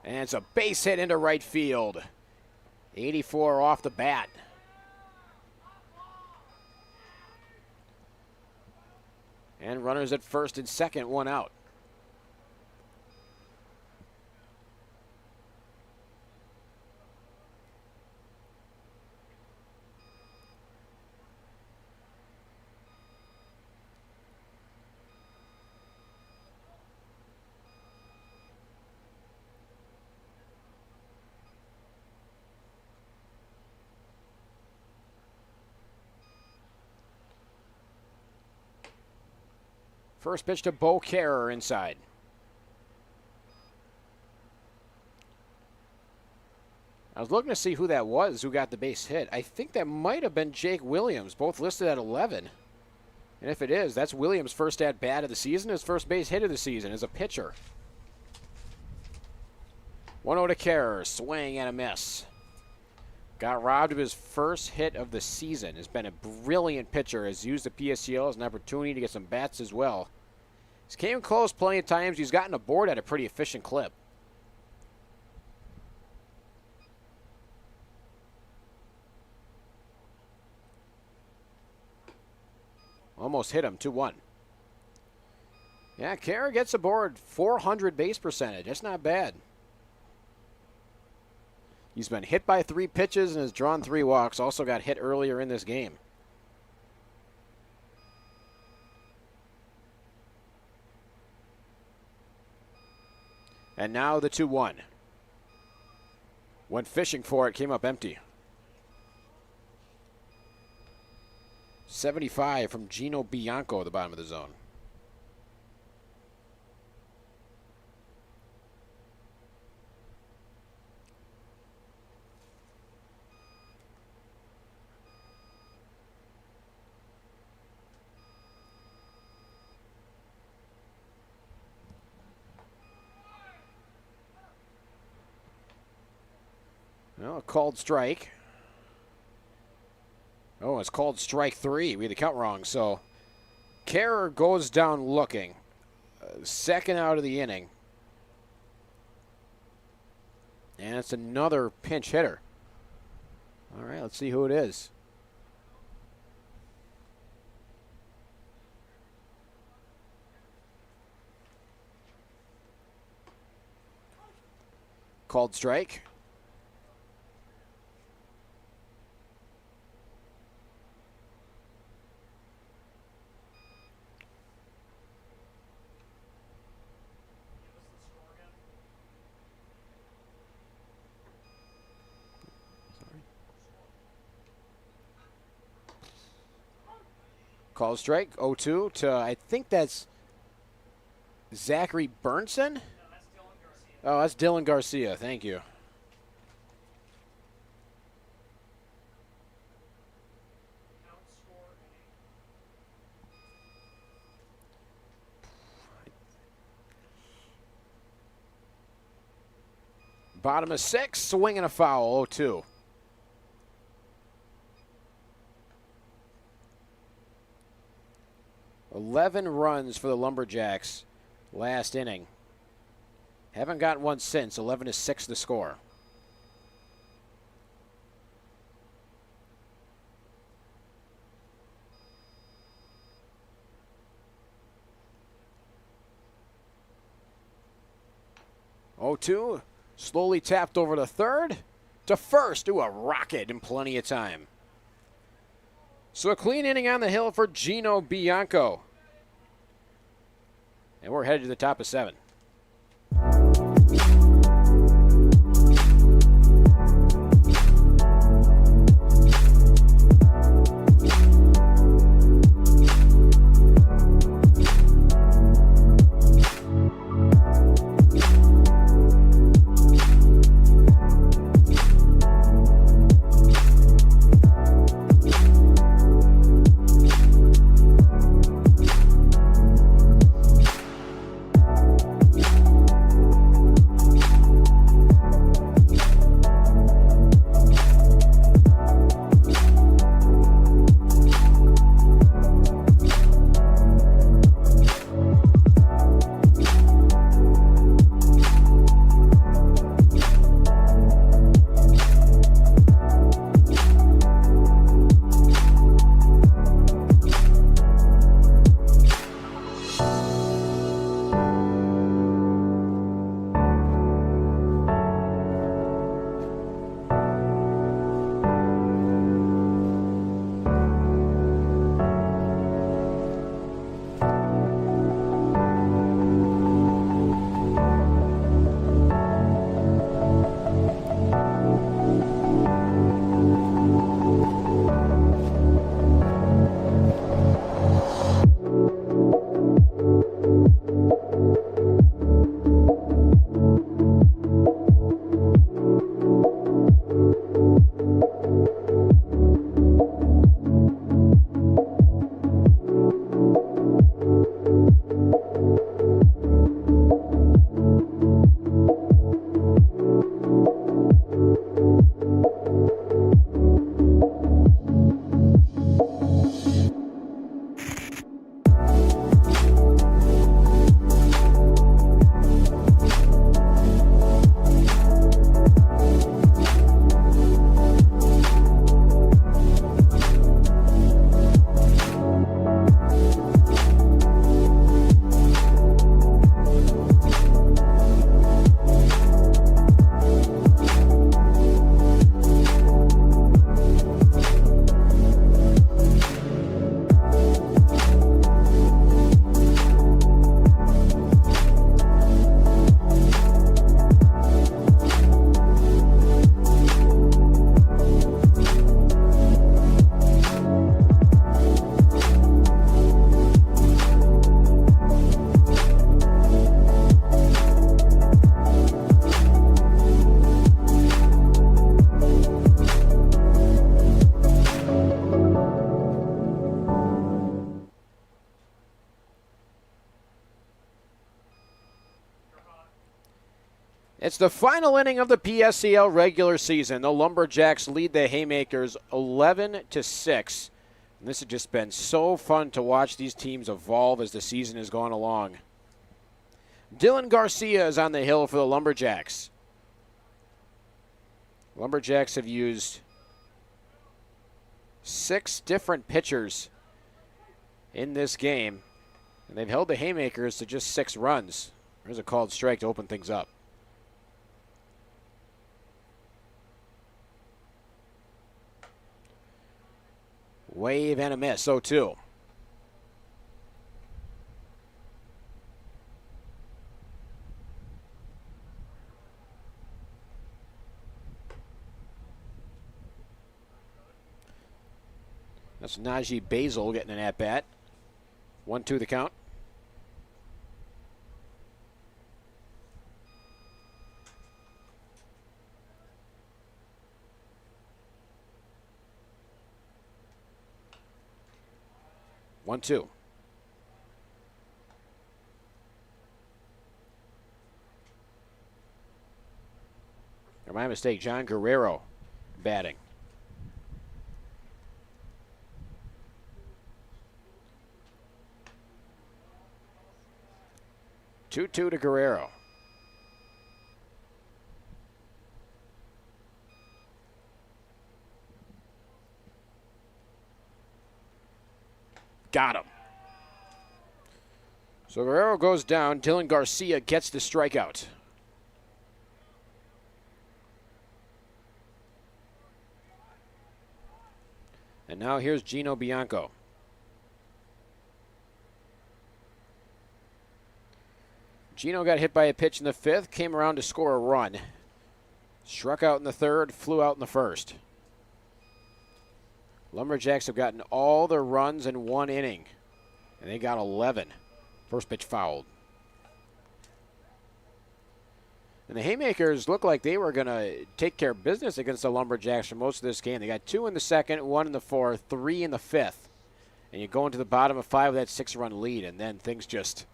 And it's a base hit into right field. 84 off the bat. And runners at first and second, 1 out. First pitch to Bo Kerr inside. I was looking to see who that was who got the base hit. I think that might have been Jake Williams, both listed at 11. And if it is, that's Williams' first at-bat of the season, his first base hit of the season as a pitcher. 1-0 to Kerr. Swing and a miss. Got robbed of his first hit of the season. Has been a brilliant pitcher. Has used the PSCL as an opportunity to get some bats as well. He's came close plenty of times. He's gotten aboard at a pretty efficient clip. Almost hit him, 2-1. Yeah, Kerr gets aboard, 400 base percentage. That's not bad. He's been hit by 3 pitches and has drawn 3 walks. Also got hit earlier in this game. And now the 2-1. Went fishing for it, came up empty. 75 from Gino Bianco at the bottom of the zone. Well, a called strike. Oh, it's called strike 3. We had the count wrong. So, Kerr goes down looking. Second out of the inning. And it's another pinch hitter. All right, let's see who it is. Called strike. Call strike, 0-2 to, I think that's Zachary Burnson? Oh, that's Dylan Garcia. Thank you. Bottom of 6, swing and a foul, 0-2. $11 runs for the Lumberjacks last inning. Haven't got one since. 11-6 the score. Oh, 2 slowly tapped over to third. To first. Ooh, a rocket in plenty of time. So a clean inning on the hill for Gino Bianco. And we're headed to the top of 7. It's the final inning of the PSCL regular season. The Lumberjacks lead the Haymakers 11-6. And this has just been so fun to watch these teams evolve as the season has gone along. Dylan Garcia is on the hill for the Lumberjacks. Lumberjacks have used 6 different pitchers in this game, and they've held the Haymakers to just 6 runs. There's a called strike to open things up. Wave and a miss, 0-2. That's Najee Basil getting an at-bat. 1-2 the count. One, two. Or my mistake, John Guerrero batting. Two to Guerrero. Got him. So Guerrero goes down. Dylan Garcia gets the strikeout. And now here's Gino Bianco. Gino got hit by a pitch in the 5th, came around to score a run. Struck out in the 3rd, flew out in the 1st. Lumberjacks have gotten all their runs in 1 inning, and they got 11. First pitch fouled. And the Haymakers looked like they were going to take care of business against the Lumberjacks for most of this game. They got 2 in the 2nd, 1 in the 4th, 3 in the 5th. And you go into the bottom of 5 with that 6-run lead, and then things just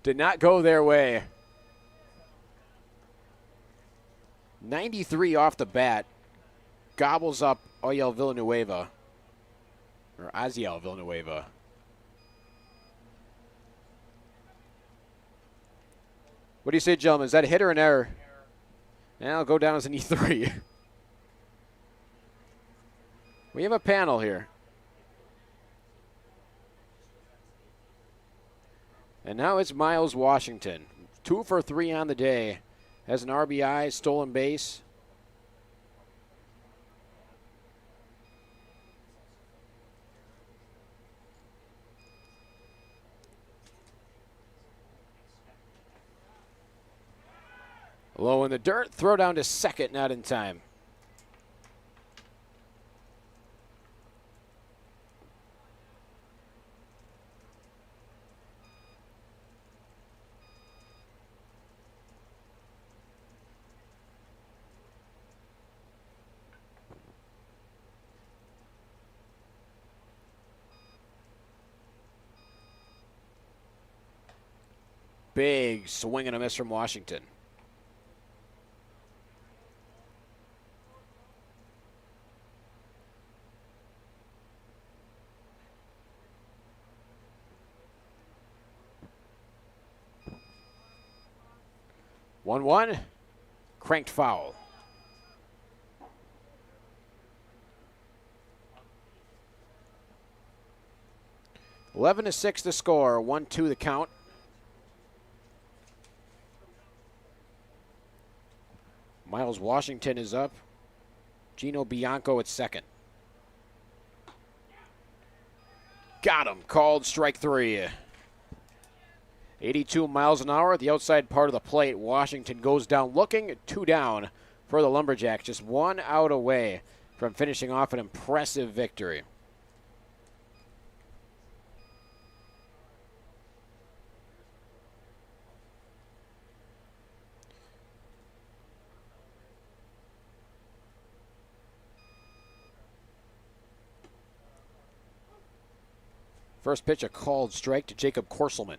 did not go their way. 93 off the bat. Gobbles up Oyel Villanueva. Or Aziel Villanueva. What do you say, gentlemen? Is that a hit or an error? And I'll go down as an E3. We have a panel here. And now it's Miles Washington. 2 for 3 on the day. Has an RBI, stolen base. Low in the dirt, throw down to 2nd, not in time. Big swing and a miss from Washington. One, cranked foul. Eleven to 6 the score. 1-2 the count. Miles Washington is up. Gino Bianco at 2nd. Got him. Called strike 3. 82 miles an hour at the outside part of the plate. Washington goes down looking. 2 down for the Lumberjacks. Just 1 out away from finishing off an impressive victory. First pitch, a called strike to Jacob Korselman.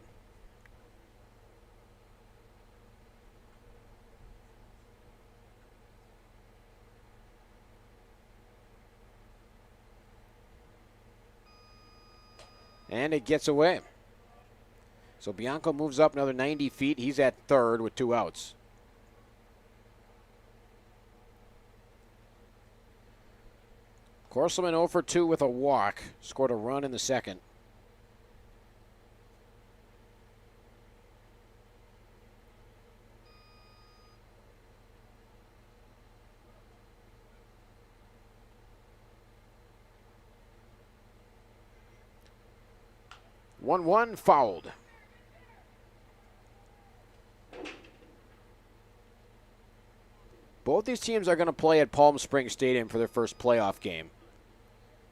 And it gets away. So Bianco moves up another 90 feet. He's at third with 2 outs. Corselman 0 for 2 with a walk. Scored a run in the second. One fouled. Both these teams are going to play at Palm Springs Stadium for their first playoff game.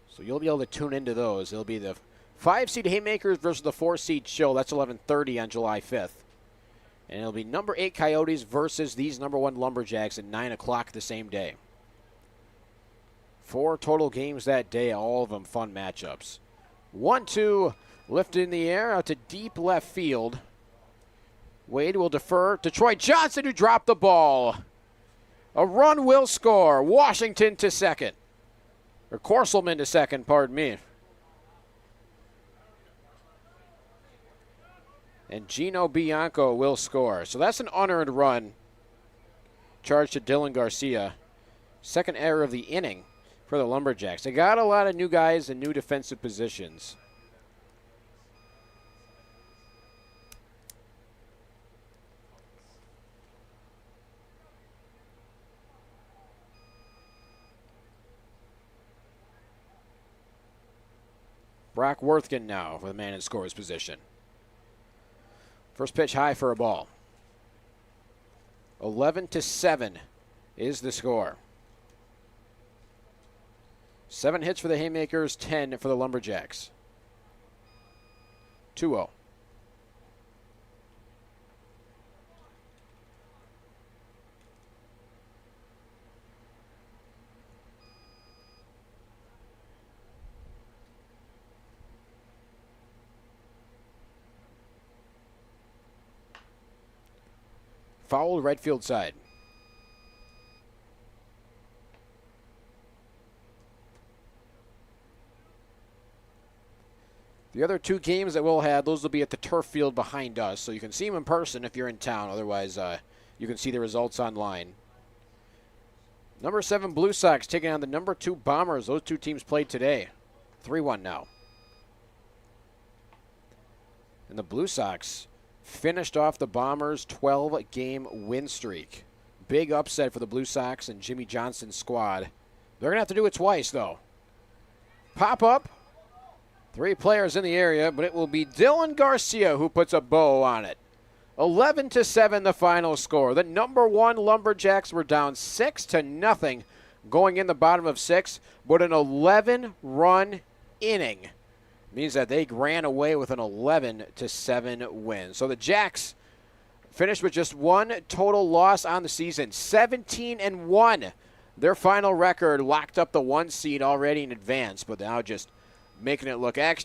So you'll be able to tune into those. It'll be the 5-seed Haymakers versus the 4-seed Show. That's 11:30 on July 5th. And it'll be number 8 Coyotes versus these number 1 Lumberjacks at 9 o'clock the same day. 4 total games that day, all of them fun matchups. 1-2 lifted in the air out to deep left field. Wade will defer to Troy Johnson, who dropped the ball. A run will score. Washington to second. Or Corselman to second, pardon me. And Gino Bianco will score. So that's an unearned run. Charged to Dylan Garcia. Second error of the inning for the Lumberjacks. They got a lot of new guys in new defensive positions. Brock Worthgen now with a man in scorer's position. First pitch high for a ball. 11-7 is the score. 7 hits for the Haymakers, 10 for the Lumberjacks. 2-0. Foul right field side. The other 2 games that we'll have, those will be at the turf field behind us, so you can see them in person if you're in town. Otherwise, you can see the results online. Number 7 Blue Sox taking on the number 2 Bombers. Those 2 teams played today. 3-1 now. And the Blue Sox finished off the Bombers' 12-game win streak. Big upset for the Blue Sox and Jimmy Johnson's squad. They're going to have to do it twice, though. Pop up. 3 players in the area, but it will be Dylan Garcia who puts a bow on it. 11-7 the final score. The number 1 Lumberjacks were down 6-0 going in the bottom of 6, but an 11-run inning means that they ran away with an 11-7 win. So the Jacks finished with just 1 total loss on the season, 17-1. Their final record locked up the 1 seed already in advance, but now just making it look extra